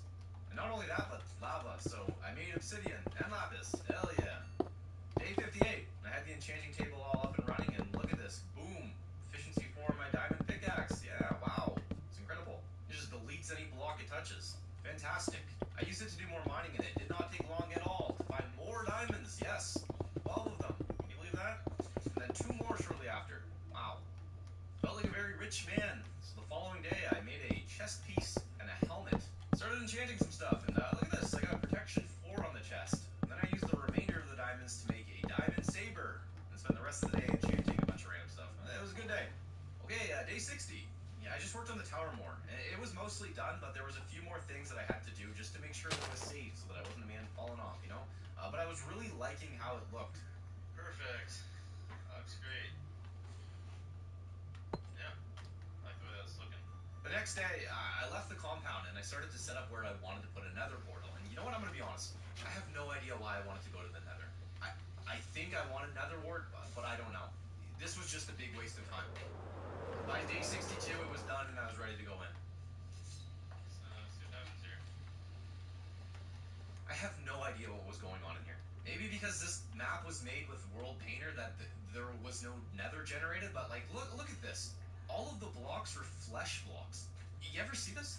And not only that, but lava, so I made obsidian and lapis. Hell yeah. Day 58. I had the enchanting table all up and running, and look at this. Boom. Efficiency 4 on my diamond pickaxe. Yeah, wow. It's incredible. It just deletes any block it touches. Fantastic. I used it to do more mining, and it did not take long at all to find more diamonds. Yes. 12 of them. Can you believe that? And then 2 more shortly after. Wow. Felt like a very rich man. So the following day, I made a chest piece and a helmet. Started enchanting some stuff, and look at this. I got protection 4 on the chest. And then I used the remainder of the diamonds to make a diamond saber and spent the rest of the day enchanting a bunch of random stuff. It was a good day. Okay, day 60. Yeah, I just worked on the tower more. It was mostly done, but there was a few more things that I had to do just to make sure that it was safe so that I wasn't a man falling off, you know? But I was really liking how it looked. Perfect. Looks great. Yeah, I like the way that's looking. The next day, I left the compound and I started to set up where I wanted to put a nether portal. And you know what? I'm going to be honest. I have no idea why I wanted to go to the nether. I think I wanted nether wart, but I don't know. This was just a big waste of time. By day 62, it was done and I was ready to go in. So let's see what happens here. I have no idea what was going on in here. Maybe because this map was made with World Painter that there was no nether generated, but like, look at this. All of the blocks are flesh blocks. You ever see this?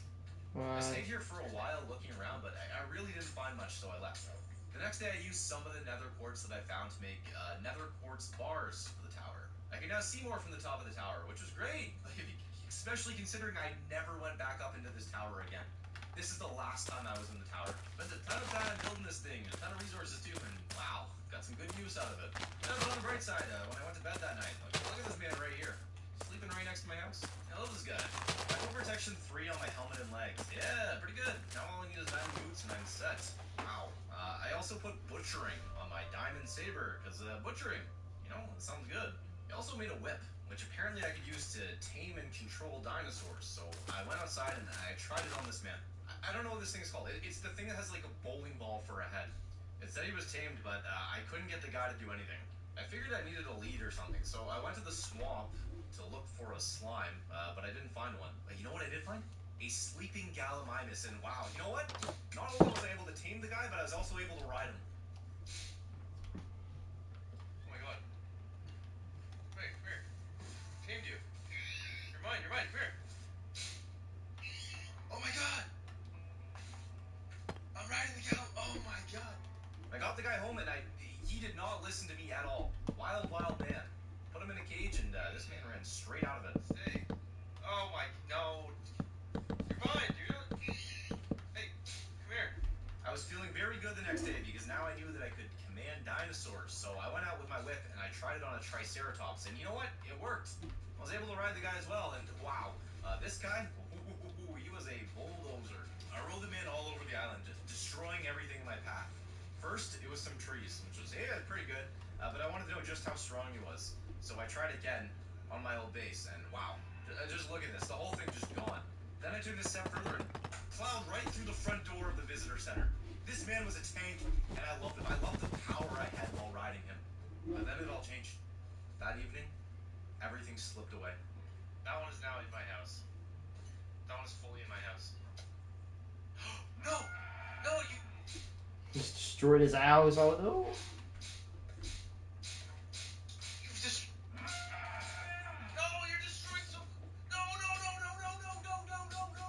I stayed here for a while looking around, but I really didn't find much, so I left. The next day I used some of the nether quartz that I found to make nether quartz bars for the tower. I can now see more from the top of the tower, which was great, especially considering I never went back up into this tower again. This is the last time I was in the tower. Spent a ton of time building this thing, a ton of resources too, and wow, got some good use out of it. But on the bright side, when I went to bed that night, look at this man right here. Sleeping right next to my house. I love this guy. I have protection 3 on my helmet and legs. Yeah, pretty good. Now all I need is 9 boots and I'm set. Wow. I also put butchering on my diamond saber, because butchering, you know, it sounds good. I also made a whip, which apparently I could use to tame and control dinosaurs. So I went outside and I tried it on this man. I don't know what this thing is called. It's the thing that has like a bowling ball for a head. It said he was tamed, but I couldn't get the guy to do anything. I figured I needed a lead or something, so I went to the swamp to look for a slime, but I didn't find one. But you know what I did find? A sleeping Gallimimus, and wow, you know what? Not only was I able to tame the guy, but I was also able to ride him. Oh my god. Wait, come here. Tamed you. You're mine, come here. Oh my god! I'm riding the cow. Oh my god. I got the guy home, and he did not listen to me at all. Wild, wild man. Put him in a cage, and this man ran straight out of it. Stay. Oh my, no. You're mine, dude. Hey, come here. I was feeling very good the next day because now I knew that I could command dinosaurs. So I went out with my whip and I tried it on a Triceratops, and you know what? It worked. I was able to ride the guy as well, and wow, this guy, he was a bulldozer. I rode the man all over the island, just destroying everything in my path. First, it was some trees, which was, yeah, pretty good, but I wanted to know just how strong he was. So I tried again on my old base, and wow, just look at this. The whole thing just gone. Then I took it a step further and plowed right through the front door of the visitor center. This man was a tank, and I loved him. I loved the power I had while riding him. But then it all changed. That evening, everything slipped away. That one is now in my house. That one is fully in my house. No! No, you... Just destroyed his house. Oh no. You've just... No, you're destroying so... No, no, no, no, no, no, no, no, no, no!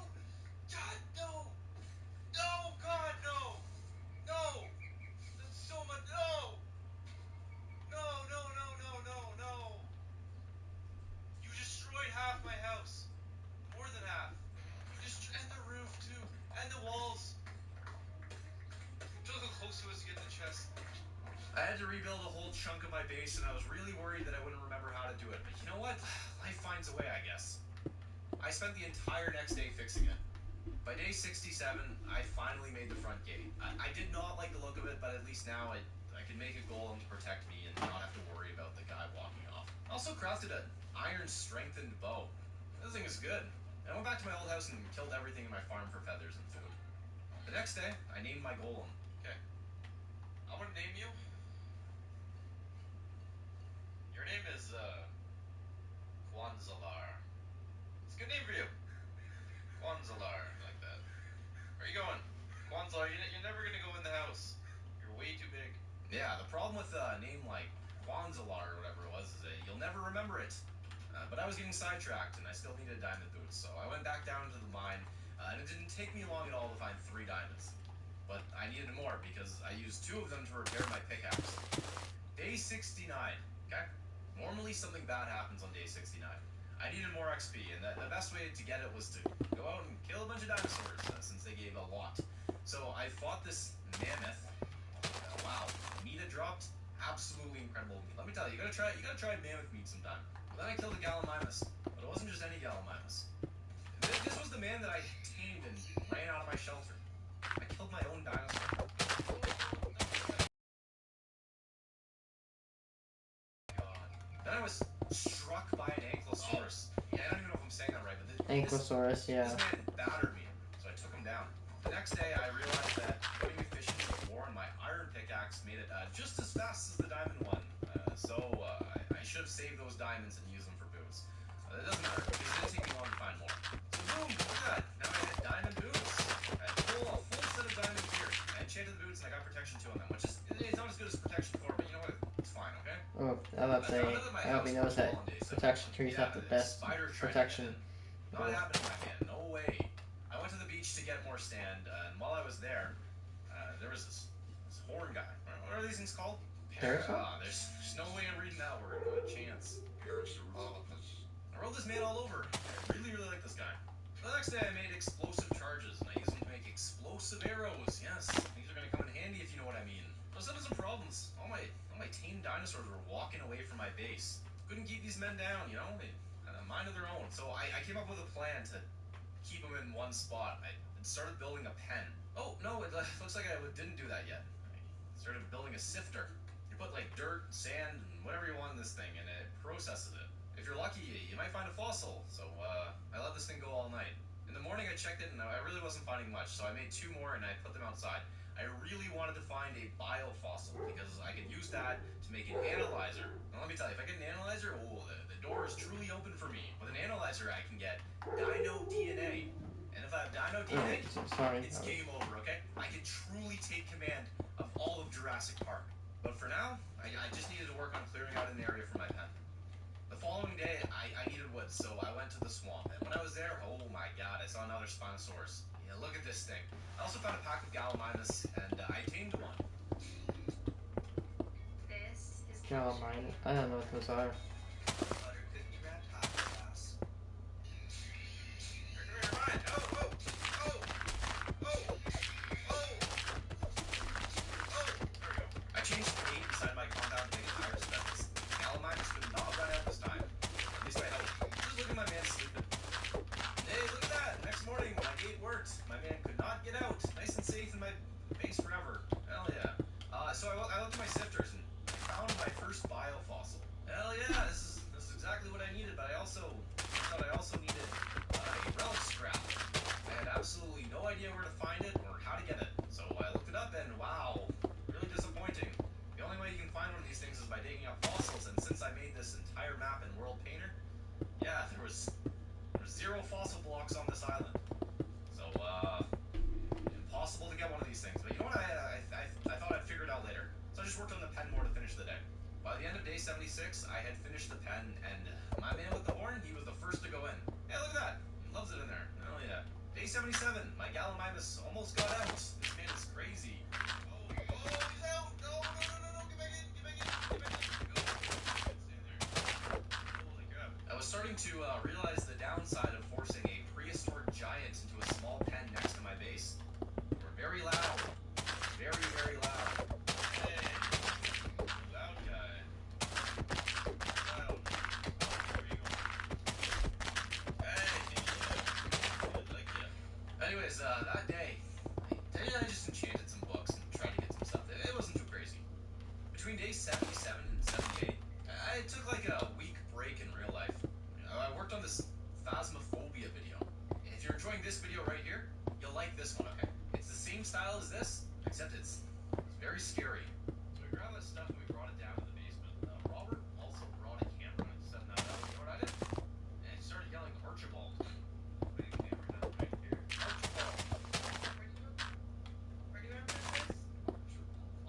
God, no! No, God, no! No! That's so much... No! No, no, no, no, no, no! You destroyed half my house. More than half. You destroyed... And the roof, too. And the walls. Look how close it was to get the chest. I had to rebuild a whole chunk of my base, and I was really worried that I wouldn't remember how to do it. But you know what? Life finds a way, I guess. I spent the entire next day fixing it. By day 67, I finally made the front gate. I did not like the look of it, but at least now I can make a golem to protect me and not have to worry about the guy walking off. I also crafted an iron strengthened bow. This thing is good. I went back to my old house and killed everything in my farm for feathers and food. The next day, I named my golem. Okay. I'm gonna name you. Your name is, was getting sidetracked, and I still needed diamond boots, so I went back down to the mine, and it didn't take me long at all to find 3 diamonds. But I needed more, because I used 2 of them to repair my pickaxe. Day 69, okay? Normally something bad happens on day 69. I needed more XP, and the best way to get it was to go out and kill a bunch of dinosaurs, since they gave a lot. So I fought this mammoth. Wow, meat it dropped. Absolutely incredible meat. Let me tell you, you gotta try mammoth meat sometime. But then I killed a Gallimimus, but it wasn't just any Gallimimus. This was the man that I tamed and ran out of my shelter. I killed my own dinosaur. Then I was struck by an Ankylosaurus. Yeah, I don't even know if I'm saying that right, but Ankylosaurus, yeah. this man battered me, so I took him down. The next day, I realized that putting efficiency 4 on my iron pickaxe made it just as fast as the diamond one. I should have saved those diamonds and used them for boots. It doesn't matter, because it didn't take me long to find more. So boom, look at that. Now I had diamond boots. I had a full set of diamond gear. I enchanted the boots and I got protection 2 on them, which is it's not as good as protection 4, but you know what? It's fine, okay? Oh, I was about to say, I hope he knows that protection 3's not the best protection. Not happening, my man. No way. I went to the beach to get more sand, and while I was there, there was this horn guy. What are these things called? Parasol? There's no way I'm reading that word. Not a chance. Parasaurolophus. I wrote this man all over. I really like this guy. The next day I made explosive charges, and I used them to make explosive arrows. Yes, these are going to come in handy if you know what I mean. I was having some problems. All my tame dinosaurs were walking away from my base. Couldn't keep these men down, you know? They had a mind of their own. So I came up with a plan to keep them in one spot. I started building a pen. Oh, no, it looks like I didn't do that yet. I started building a sifter. You put like dirt, sand, and whatever you want in this thing, and it processes it. If you're lucky, you might find a fossil. So I let this thing go all night. In the morning I checked it and I really wasn't finding much, so I made 2 more and I put them outside. I really wanted to find a biofossil because I could use that to make an analyzer. Now let me tell you, if I get an analyzer, the door is truly open for me. With an analyzer I can get dino DNA. And if I have dino DNA, it's game over, okay? I can truly take command of all of Jurassic Park. But for now, I just needed to work on clearing out an area for my pen. The following day, I needed wood, so I went to the swamp. And when I was there, oh my god, I saw another Spinosaurus. Yeah, look at this thing. I also found a pack of Gallimimus, and I tamed one. This is Gallimimus? I don't know what those are. Butter couldn't grab hot sauce. Come here, Ryan. Oh! There we go. I changed the gate inside my compound to make it higher defense. Gallimimus could not run out this time. At least I hope. Just look at my man sleeping. Hey, look at that! Next morning, my gate worked. My man could not get out. Nice and safe in my base forever. Hell yeah. So I looked at my sifters and I found my first biofossil. Hell yeah, this is exactly what I needed, but I thought I also needed a relic scrap. I had absolutely no idea where to find it or how to get it. So I looked it up and wow, really disappointing. The only way you can find one of these things is by digging up fossils, and since I made this entire map in World Painter, yeah, there was 0 fossil blocks on this island. So, impossible to get one of these things. But you know what, I thought I'd figure it out later. So I just worked on the pen more to finish the day. By the end of day 76, I had finished the pen, and my man with the horn, he was the first to go in. Hey, look at that! He loves it in there. Hell yeah. Day 77, my Gallimimus almost got out. This man is crazy. Oh, he's out! No! Get back in! Go! Stay there. Holy crap. I was starting to realize the downside of forcing a prehistoric giant into a small pen next to my base. They were very loud. Very, very loud. Hey! Loud guy. Loud. There you go. Hey! I like ya. Anyways, that day, I just enchanted some books and tried to get some stuff. It wasn't too crazy. Between days 77 and 78, I took like a week break in real life. I worked on this Phasmophobia video. If you're enjoying this video right here, you'll like this one, okay? It's the same style as this, except it's very scary. So we grabbed that stuff and we brought it down to the basement. Robert also brought a camera and set that up. You know what I did? And I started yelling Archibald. Put a camera down right here. Archibald. Archibald.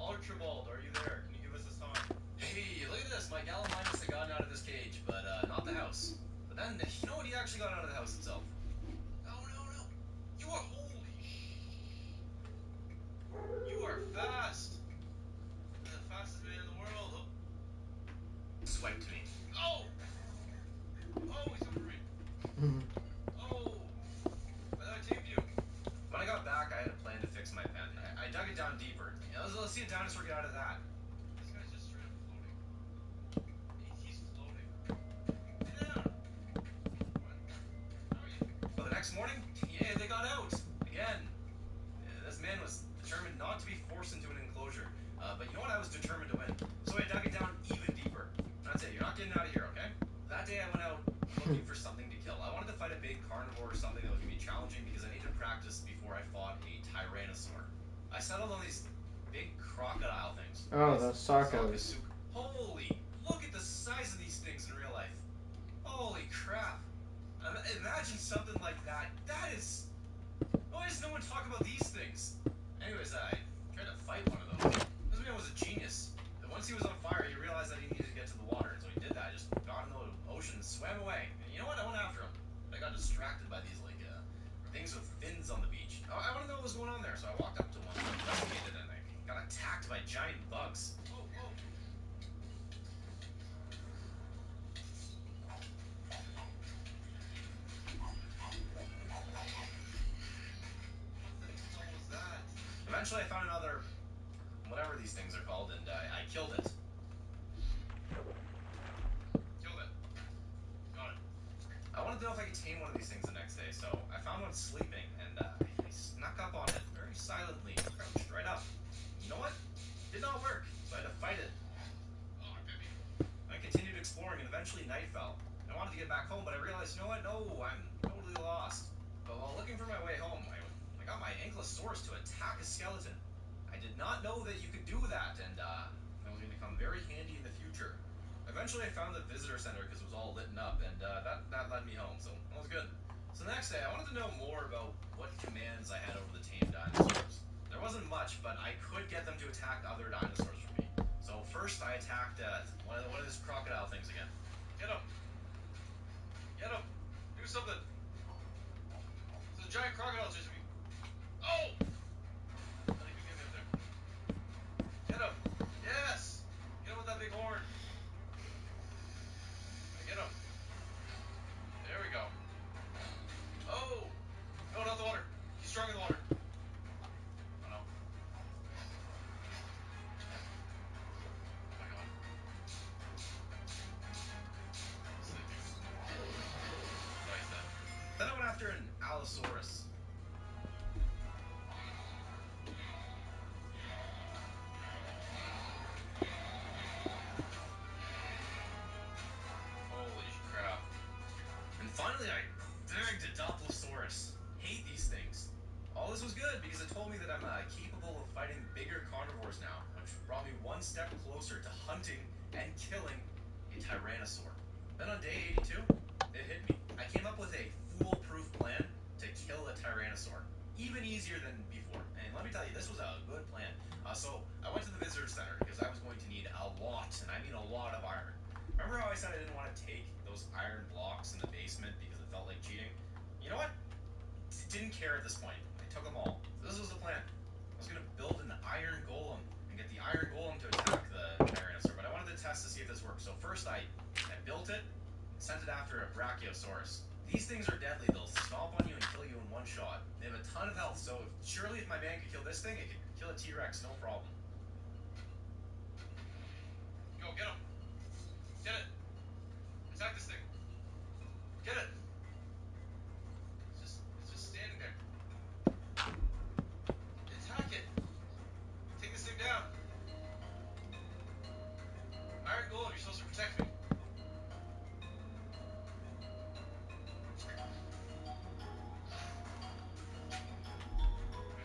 Archibald, are you there? Can you give us a song? Hey, look at this. My Gallimimus had gotten out of this cage, but not the house. But And you know what? He actually got out of the house himself. No, no, no. You are holy You are fast. You're the fastest man in the world. Swiped me. Oh! Oh, he's coming for me. Oh! I thought I tamed you. When I got back, I had a plan to fix my pen. I dug it down deeper. You know, let's see a dinosaur get out of that. This guy's just straight up floating. He's floating. Get down. What? How are you? But the next morning, yeah, they got out. Again. This man was determined not to be forced into an enclosure. But you know what? I was determined to win. So I dug it down even deeper. That's it. You're not getting out of here, okay? That day I went out looking for something to kill. I wanted to fight a big carnivore or something that was going to be challenging because I needed to practice before I fought a tyrannosaur. I settled on these big crocodile things. Oh, those sarcos. Holy, look at the size of these things in real life. Holy crap. Imagine something like that. That is... Why does no one talk about these things? Anyways, I tried to fight one of those. This man was a genius. And once he was on fire, he realized that he needed to get to the water. And so he did that. Just got in the ocean and swam away. And you know what? I went after him. But I got distracted by these, like, things with fins on the beach. I want to know what was going on there. So I walked up to one, investigated, and I got attacked by giant bugs. Oh, oh. What the hell was that? Eventually, I found another, whatever these things are called, and I killed it. Kill it. Got it. I wanted to know if I could tame one of these things the next day, so I found one sleeping, and I snuck up on it very silently, crouched right up. You know what? Did not work, so I had to fight it. Oh, baby. I continued exploring, and eventually night fell. I wanted to get back home, but I realized, you know what? No, I'm totally lost. But while looking for my way home, I got my Ankylosaurus to attack a skeleton. I did not know that you could do that, and that was going to come very handy in the future. Eventually, I found the visitor center because it was all lit up, and that led me home, so that was good. So the next day, I wanted to know more about what commands I had over the tame dinosaurs. There wasn't much, but I could get them to attack other dinosaurs for me. So first, I attacked one of these crocodile things again. Get him. Get him. Do something. There's a giant crocodile chasing me. Oh! I think we get me up there. Get him. Yes! Get him with that big horn. Get him. There we go. Oh! No, not the water. He's strong in the water. Oh no. Oh my god. Sleeping. Oh, he's dead. Then I went after an Allosaurus. Holy crap. And finally, I bagged a Dilophosaurus. Hate these things. All this was good because it told me that I'm capable of fighting bigger carnivores now, which brought me one step closer to hunting and killing a Tyrannosaur. Then on day 82, it hit me. I came up with a foolproof plan to kill a Tyrannosaur. Even easier than before. And let me tell you, this was a good plan. So I went to the visitor center because I was going to need a lot, and I mean a lot of iron. Remember how I said I didn't want to take those iron blocks in the basement because it felt like cheating? You know what? Didn't care at this point. I took them all. So this was the plan. I was going to build an iron golem and get the iron golem to attack the Tyrannosaur, but I wanted to test to see if this worked. So first I built it, sent it after a Brachiosaurus. These things are deadly. They'll stomp on you and kill you in one shot. They have a ton of health, so surely if my man could kill this thing, it could kill a T-Rex, no problem. Go, get him. Get it. Attack this thing. Get it. It's just standing there. Attack it. Take this thing down. Iron Golem, you're supposed to protect me.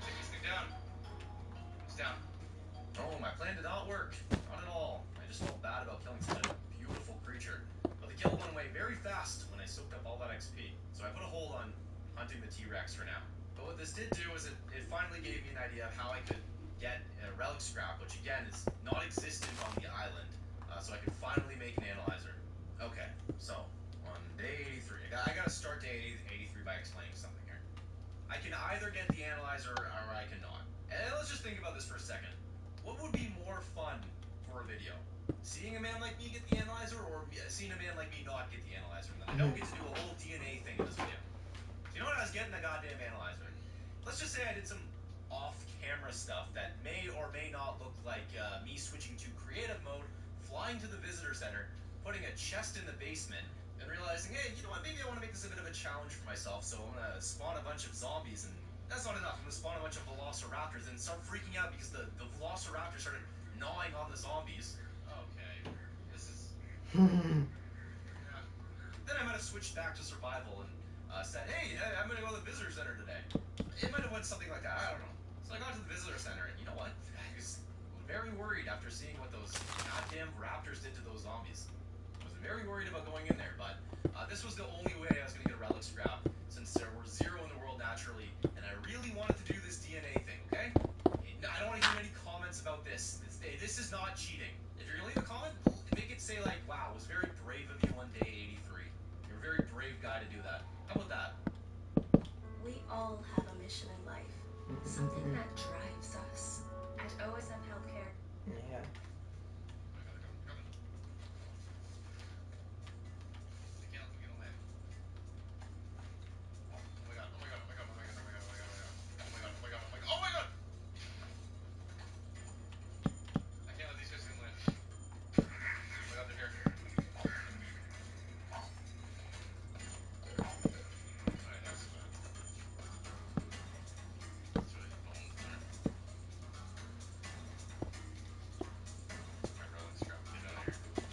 Take this thing down. It's down. Oh, my plan did not work. Not at all. I just felt bad about killing such a beautiful creature. But the kill went away very fast when I soaked up all that XP. So I put a hold on hunting the T-Rex for now. But what this did do is it finally gave me an idea of how I could get a relic scrap, which again is not existent on the island. So I could finally make an analyzer. Okay, so on Day 83. I gotta start day 83 by explaining something here. I can either get the analyzer or I cannot. And let's just think about this for a second. What would be more fun for a video? Seeing a man like me get the analyzer, or seeing a man like me not get the analyzer? And then I don't get to do a whole DNA thing in this video. So you know what? I was getting the goddamn analyzer. Let's just say I did some off-camera stuff that may or may not look like me switching to creative mode, flying to the visitor center, putting a chest in the basement, and realizing, hey, you know what, maybe I want to make this a bit of a challenge for myself, so I'm going to spawn a bunch of zombies, and that's not enough. I'm going to spawn a bunch of velociraptors and start freaking out because the velociraptors started gnawing on the zombies. Okay, this is... yeah. Then I might have switched back to survival and said, hey, I'm going to go to the visitor center today. It might have went something like that, I don't know. So I got to the visitor center, and you know what? I was very worried after seeing what those goddamn raptors did to those zombies. I was very worried about going in there, but this was the only way I was going to get a relic scrap, since there were 0 in the world naturally, and I really wanted to do this DNA thing, okay? I don't want to hear any comments about this. This is not cheating. If you're going to leave a comment, make it say like, wow, it was very brave of you on day 83. You're a very brave guy to do that. How about that? We all have a mission in life, something that drives us. At OSF Healthcare. Yeah.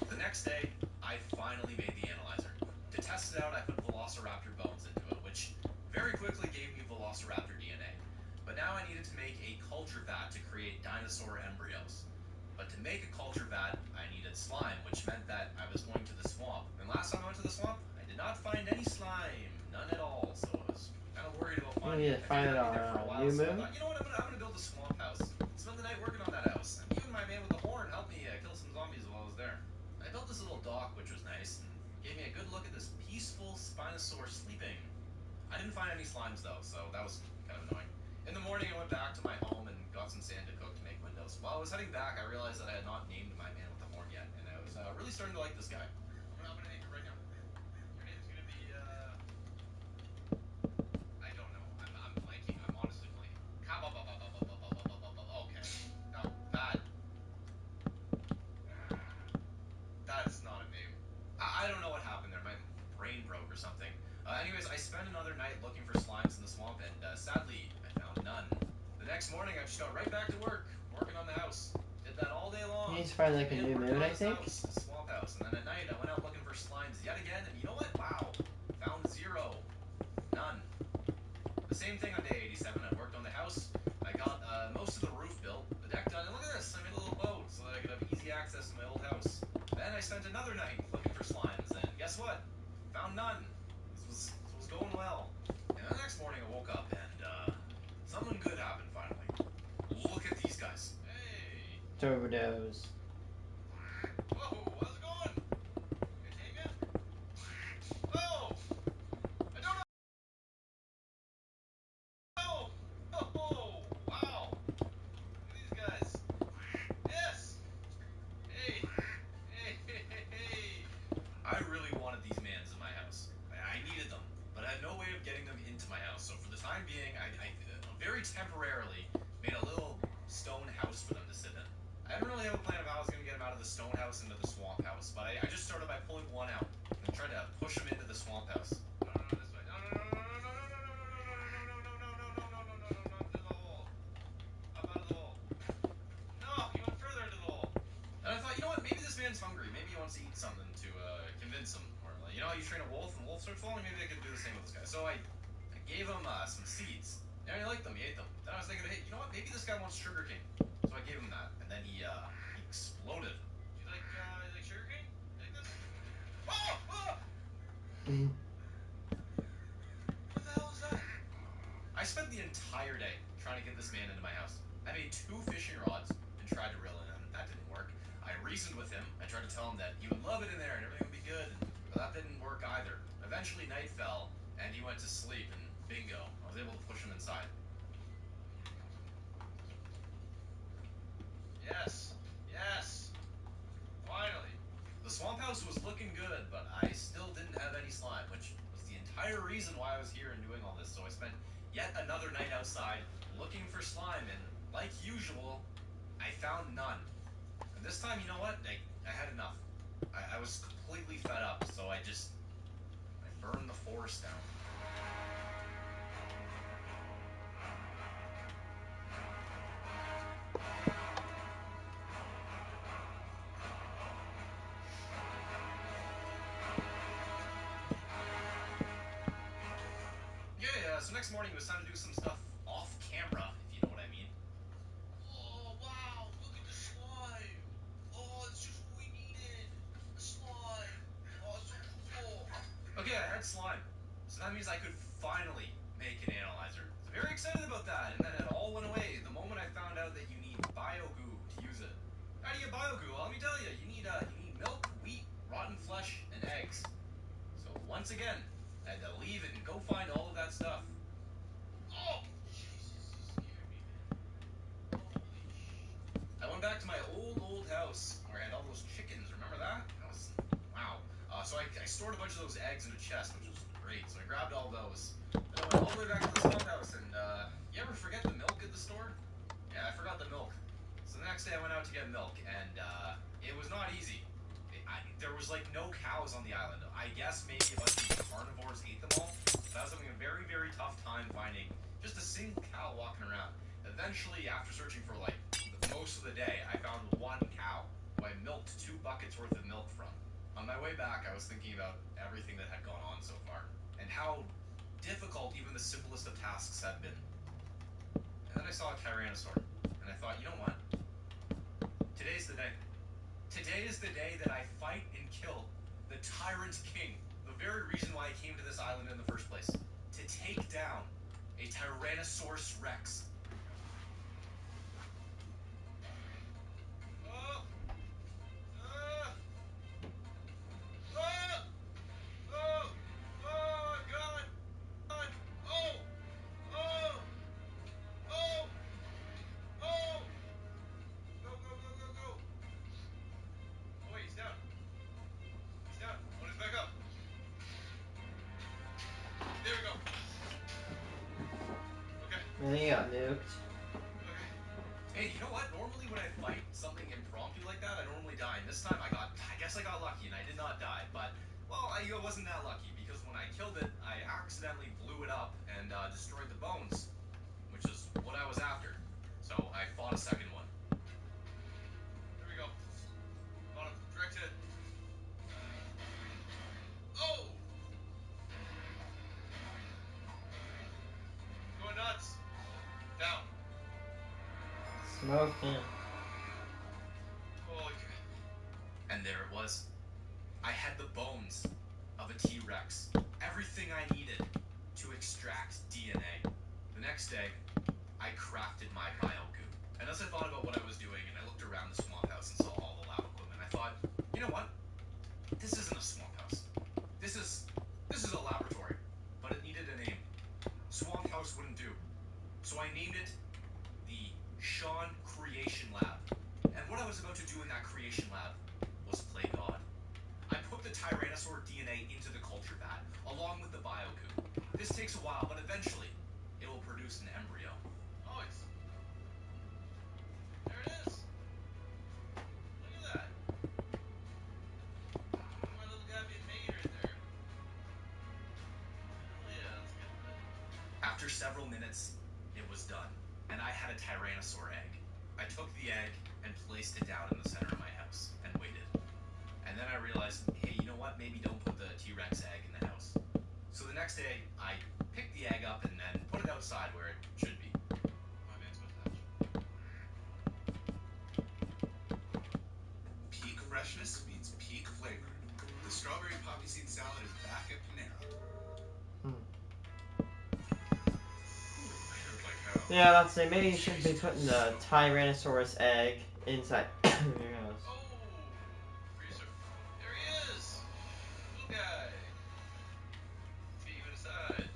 The next day, I finally made the analyzer. To test it out, I put velociraptor bones into it, which very quickly gave me velociraptor DNA. But now I needed to make a culture vat to create dinosaur embryos. But to make a culture vat, I needed slime, which meant that I was going to the swamp. And last time I went to the swamp, I did not find any slime. None at all. So I was kind of worried about finding it. Find it on So New I Moon. thought, you know what, I'm gonna build a swamp house. Spend the night working on that house. And even my man with the horn helped me kill some zombies while I was there. I built this little dock, which was nice, and gave me a good look at this peaceful Spinosaur sleeping. I didn't find any slimes though, so that was kind of annoying. In the morning, I went back to my home and got some sand to cook to make windows. While I was heading back, I realized that I had not named my man with the horn yet, and I was really starting to like this guy. I'm gonna name you right now. Your name's gonna be I don't know. I'm blanking. I'm honestly blanking. Okay. No, that is not a name. I don't know what happened there. My brain broke or something. Anyways, I spent another night looking for slimes in the swamp, and sadly, I found none. The next morning, I just got right back to work, working on the house. Did that all day long. You need to find like a And New working Moon, on I this think. house, the swamp house. And then at night, I went out looking for slimes yet again, and you know what? Wow. Found 0. None. The same thing on day 87. I worked on the house. I got most of the roof built, the deck done, and look at this. I made a little boat so that I could have easy access to my old house. Then I spent another night looking for slimes, and guess what? Found none. This was going well. And the next morning I woke up and something good happened finally. Look at these guys. Hey. Overdose. Whoa, how's it going? You take it? Oh! I don't know! Oh! Wow! Look at these guys. Yes! Hey! Hey! I really wanted these mans in my house. I needed them, but I had no way of getting them into my house. So for the time being, I very temporarily made a little stone house for them to sit in. I didn't really have a plan of how I was going to get them out of the stone house into the swamp house, but I just started by pulling one out and tried to push them into the swamp house. No, this way. No, into the hole. Up out of the hole. No, he went further into the hole. And I thought, you know what, maybe this man's hungry. Maybe he wants to eat something to convince him. Or, you know how you train a wolf and the wolf starts following? Maybe I could do the same with this guy. So I gave him some seeds. And he liked them, he ate them. Then I was thinking, hey, you know what, maybe this guy wants sugarcane. So I gave him that. And then he exploded. You like sugarcane? You like this? Oh! What the hell is that? I spent the entire day trying to get this man into my house. I made 2 fishing rods and tried to reel in him. That didn't work. I reasoned with him. I tried to tell him that he would love it in there and everything would be good, but that didn't work either. house was looking good, but I still didn't have any slime, which was the entire reason why I was here and doing all this. So I spent yet another night outside looking for slime, and like usual, I found none. And this time, you know what? I had enough. I was completely fed up, so I burned the forest down. Yeah, so next morning it was time to do some stuff off camera, if you know what I mean. Oh, wow, look at the slime. Oh, it's just what we needed. A slime. Oh, so cool. Okay, I had slime. So that means I could finally make an analyzer. So very excited about that, and then it all went away the moment I found out that you need biogoo to use it. How do you get biogoo? Well, let me tell you, you need milk, wheat, rotten flesh, and eggs. So once again, I had to leave it and go find all of that stuff. Oh, Jesus, you scared me, man. Holy shit. I went back to my old house where I had all those chickens. Remember that? That was wow. So I stored a bunch of those eggs in a chest, which was great. So I grabbed all those. Then I went all the way back to the swamp house, and you ever forget the milk at the store? Yeah, I forgot the milk. So the next day I went out to get milk, and it was not easy. There was like no cows on the island. I guess maybe a bunch of carnivores ate them all. But I was having a very, very tough time finding just a single cow walking around. Eventually, after searching for like most of the day, I found one cow who I milked 2 buckets worth of milk from. On my way back, I was thinking about everything that had gone on so far, and how difficult even the simplest of tasks had been. And then I saw a Tyrannosaur, and I thought, you know what? Today's the day. Today is the day that I fight and kill the Tyrant King. The very reason why I came to this island in the first place. To take down a Tyrannosaurus Rex. Oh. Oh. Oh. Oh, God. God. Oh. Oh. Oh. Oh. Go, go, go, go, go. Oh, wait, he's down. He's down. Oh, he's back up. There we go. Okay. And he got nuked. Okay. Hey, you know what? Normally when I fight something impromptu like that, I normally die. And this time I guess I got lucky and I did not die. But, well, I wasn't that lucky because when I killed it, I accidentally blew it up and destroyed the bones, which is what I was after. So I fought a second one. Here we go. On him. Direct hit. Oh! Going nuts. Down. Smoke him. Holy crap. And there it was. I had the bones of a T-Rex. Everything I needed to extract DNA. The next day, I crafted my biogoo. And as I thought about what I was doing, and I looked around the swamp house and saw all the lab equipment, I thought, you know what? This isn't a swamp house. This is a laboratory. But it needed a name. Swamp house wouldn't do. So I named it the Sean Creation Lab. And what I was about to do in that creation lab was play God. I put the Tyrannosaur DNA into the culture vat, along with the biogoo. This takes a while, but eventually, it will produce an embryo. Oh, it's... There it is. Look at that. My little guy being made right there. Oh, yeah, that's good. After several minutes, it was done, and I had a Tyrannosaur egg. I took the egg and placed it down in the center of my house and waited. And then I realized, hey, you know what? Maybe don't put the T-Rex egg in the house. So the next day, I picked the egg up and then put it outside where it should be. My man's mustache. Peak freshness means peak flavor. The strawberry poppy seed salad is back at Panera. Yeah, let's say maybe you should be putting the Tyrannosaurus egg inside your house. Oh! Freezer. There he is! Little guy. Let's get you inside.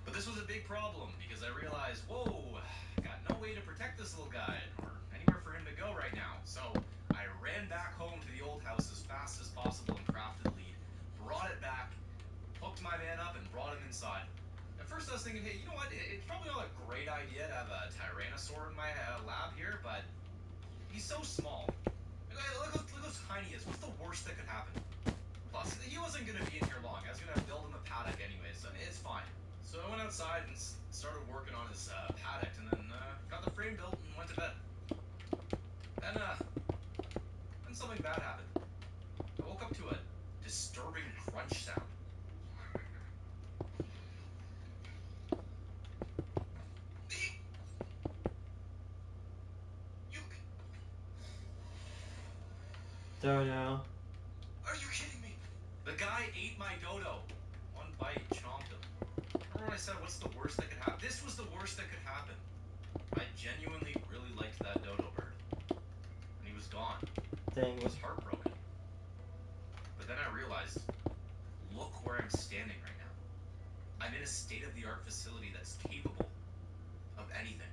But this was a big problem because I realized, whoa, I got no way to protect this little guy or anywhere for him to go right now. So I ran back home to the old house as fast as possible and crafted idea to have a Tyrannosaur in my lab here, but he's so small. Look how tiny he is. What's the worst that could happen? Plus, he wasn't going to be in here long. I was going to build him a paddock anyways, so it's fine. So I went outside and started working on his paddock, and then got the frame built and went to bed. Then something bad happened. I woke up to a disturbing crunch sound. You... Dodo. Are you kidding me? The guy ate my dodo. One bite, chomped him. Remember when I said, what's the worst that could happen? This was the worst that could happen. I genuinely really liked that dodo bird. And he was gone. Dang I was heartbroken. But then I realized, look where I'm standing right now. I'm in a state-of-the-art facility that's capable of anything.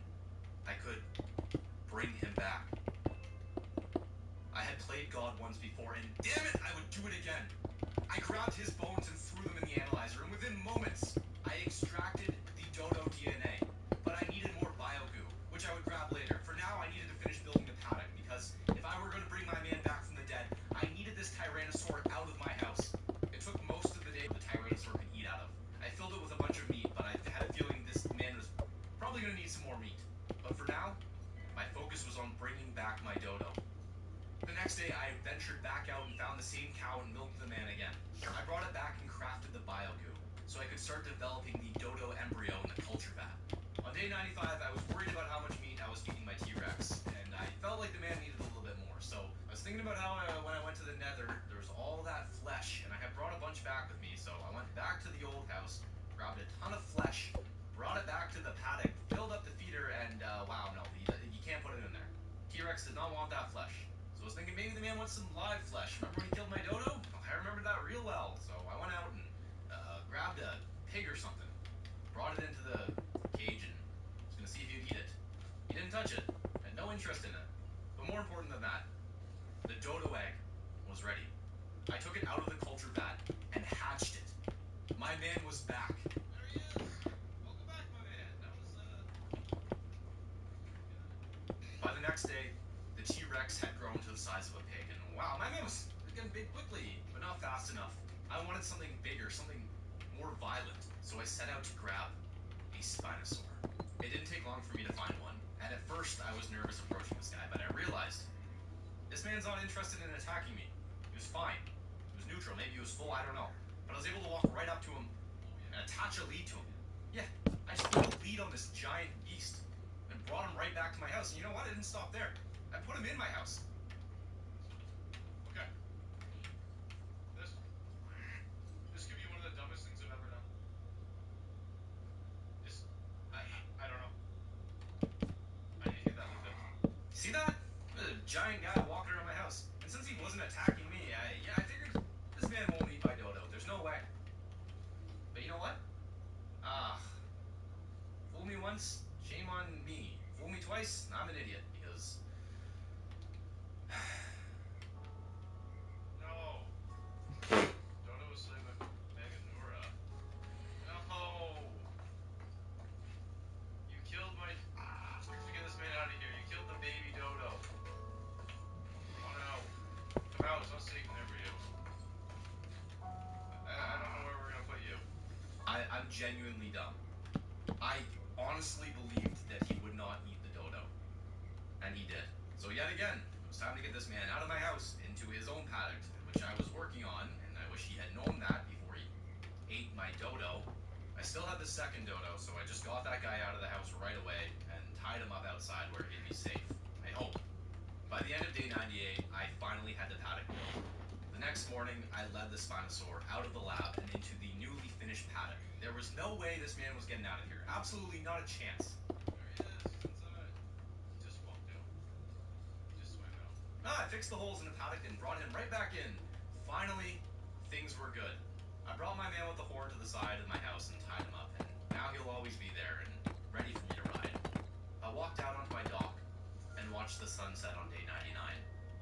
I could bring him back. I had played God once before, and damn it, I would do it again. I grabbed his bones and threw them in the analyzer, and within moments, I extracted the dodo DNA. But I needed more bio-goo, which I would grab later. For now, I needed to finish building the paddock, because if I were going to bring my man back from the dead, I needed this Tyrannosaur out of my house. It took most of the day the Tyrannosaur could eat out of. I filled it with a bunch of meat, but I had a feeling this man was probably going to need some more meat. But for now, my focus was on bringing back my dodo. The next day, I ventured back out and found the same cow and milked the man again. I brought it back and crafted the bio-goo, so I could start developing the dodo embryo in the culture vat. On day 95, I was worried about how much meat I was feeding my T-Rex, and I felt like the man needed a little bit more. So I was thinking about how when I went to the Nether, there was all that flesh, and I had brought a bunch back with me. So I went back to the old house, grabbed a ton of flesh, brought it back to the paddock, filled up the feeder, and wow, no, you can't put it in there. T-Rex did not want that flesh. So I was thinking maybe the man wants some live flesh. Remember when he killed my dodo? I remember that real well. So I went out and grabbed a pig or something, brought it into the cage, and was going to see if he'd eat it. He didn't touch it. Had no interest in it. But more important than that, the dodo egg was ready. I took it out of the culture vat and hatched it. My man was back. There he is. Welcome back, my man. That was, By the next day, the T-Rex had grown to the size of a pig, and wow, my man was getting big quickly, but not fast enough. I wanted something bigger, something more violent, so I set out to grab a Spinosaur. It didn't take long for me to find one, and at first I was nervous approaching this guy, but I realized this man's not interested in attacking me. He was fine. He was neutral. Maybe he was full, I don't know. But I was able to walk right up to him and attach a lead to him. Yeah, I just put a lead on this giant beast and brought him right back to my house. And you know what? I didn't stop there. I put him in my house. okay. This could be one of the dumbest things I've ever done. I don't know. I need to get that looked up. See that? The giant guy walking around my house. And since he wasn't attacking me, I figured this man won't eat my dodo. There's no way. But you know what? Fool me once, shame on me. Fool me twice, I'm an idiot. Because No. Dodo was sleeping with Meganura. No. You killed my... Let's get this man out of here. You killed the baby dodo. Come on out. Come out. It's not safe in there for you. I don't know where we're gonna put you. I'm genuinely dumb. I honestly believed that he would not eat the dodo. And he did. So yet again, it was time to get this man out of my house into his own paddock, which I was working on, and I wish he had known that before he ate my dodo. I still had the second dodo, so I just got that guy out of the house right away and tied him up outside where he'd be safe. I hope. By the end of day 98, I finally had the paddock built. The next morning, I led the Spinosaur out of the lab and into the newly finished paddock. There was no way this man was getting out of here. Absolutely not a chance. There he is. He's inside. He just walked out. He just swam out. I fixed the holes in the paddock and brought him right back in. Finally, things were good. I brought my man with the horn to the side of my house and tied him up, and now he'll always be there and ready for me to ride. I walked out onto my dock and watched the sunset on day 99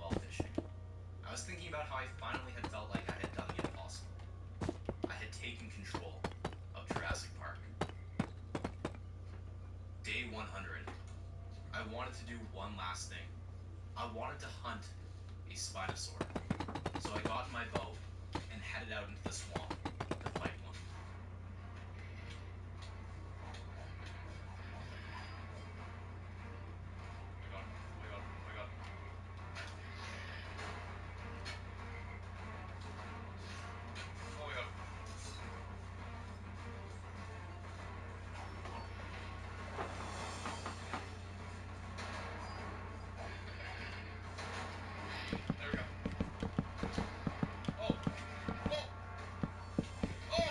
while fishing. I was thinking about how I finally had felt like I had done the impossible. I had taken control of Jurassic Park. Day 100 I wanted to do one last thing. I wanted to hunt a Spinosaur. So I got in my boat and headed out into the swamp to fight one. Oh my god, oh my god, oh my god. Oh my god. There we go. Oh! Oh! Oh!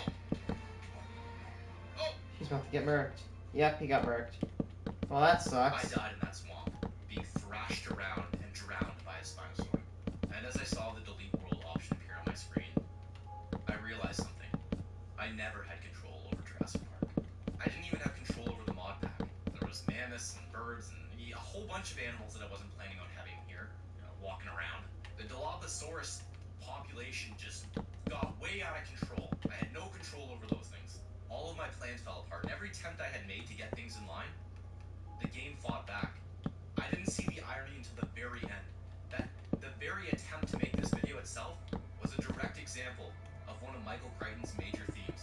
Oh! He's about to get murked. Yep, he got murked. Well, that I sucks. died in that swamp, being thrashed around and drowned by a Spinosaur. And as I saw the delete world option appear on my screen, I realized something. I never had control over Jurassic Park. I didn't even have control over the mod pack. There was mammoths and birds and a whole bunch of animals that I wasn't planning on having here, walking around. The Dilophosaurus population just got way out of control. I had no control over those things. All of my plans fell apart, and every attempt I had made to get things in line, the game fought back. I didn't see the irony until the very end. That the very attempt to make this video itself was a direct example of one of Michael Crichton's major themes.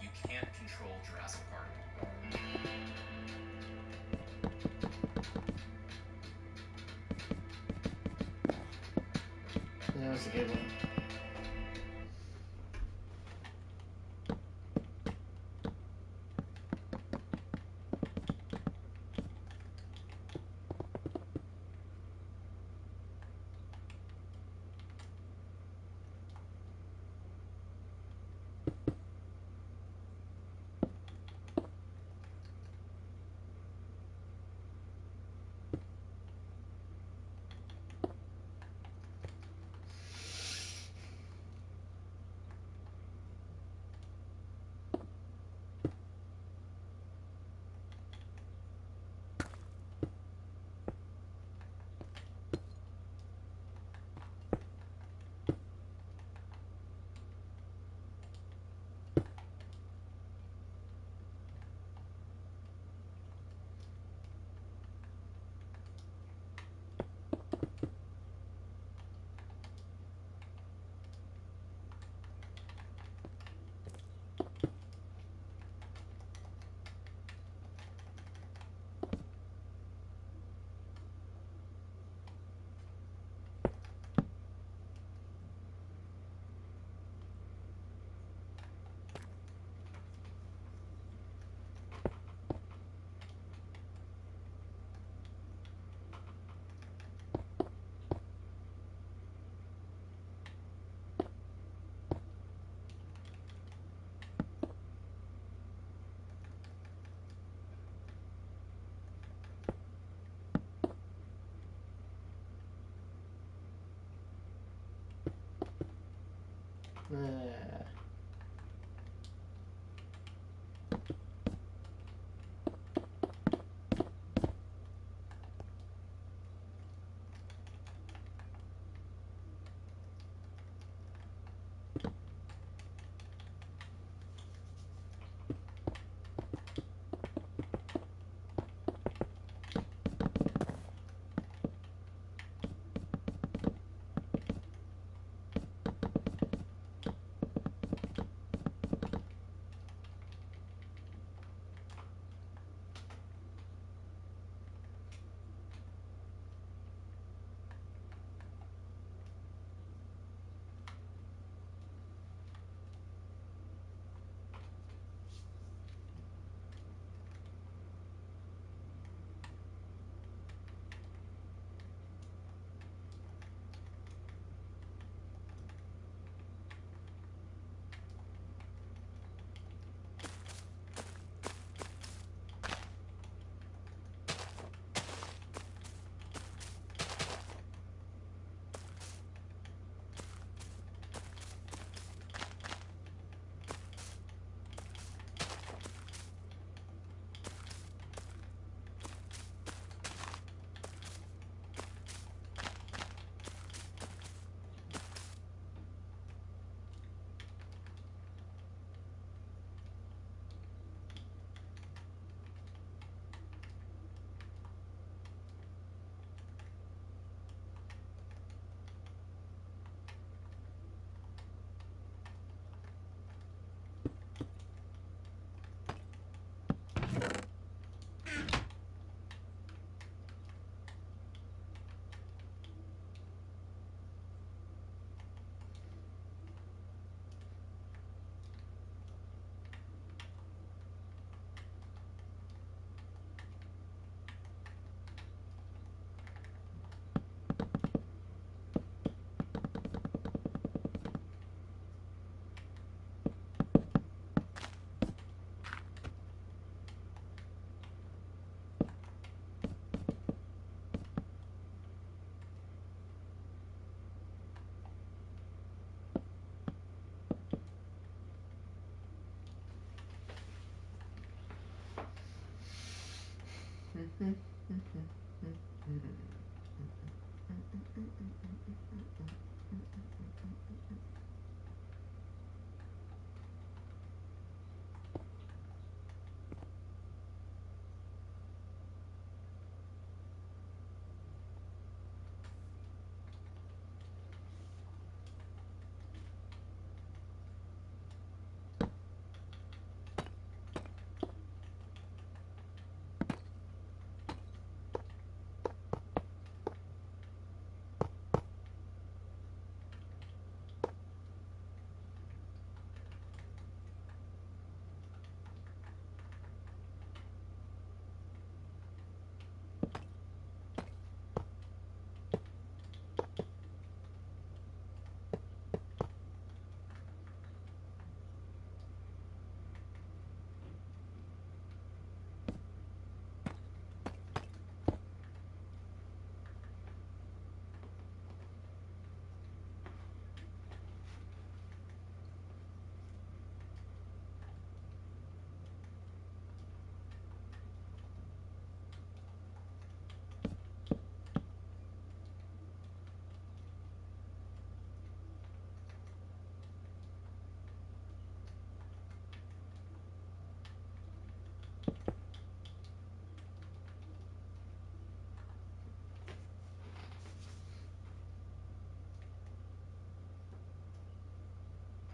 You can't control Jurassic Park. That was a good one.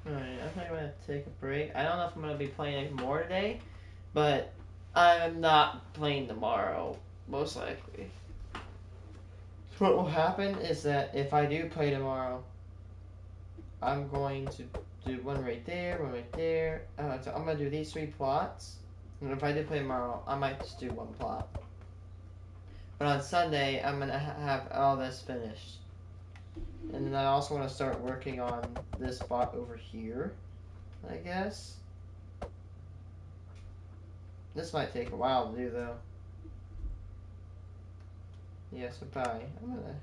Alright, I think I'm gonna take a break. I don't know if I'm gonna be playing any more today, but I'm not playing tomorrow, most likely. So what will happen is that if I do play tomorrow, I'm going to do one right there, one right there. So I'm gonna do these 3 plots. And if I do play tomorrow, I might just do 1 plot. But on Sunday, I'm gonna have all this finished. And then I also want to start working on this spot over here, I guess. This might take a while to do, though. Yeah, so bye. I'm gonna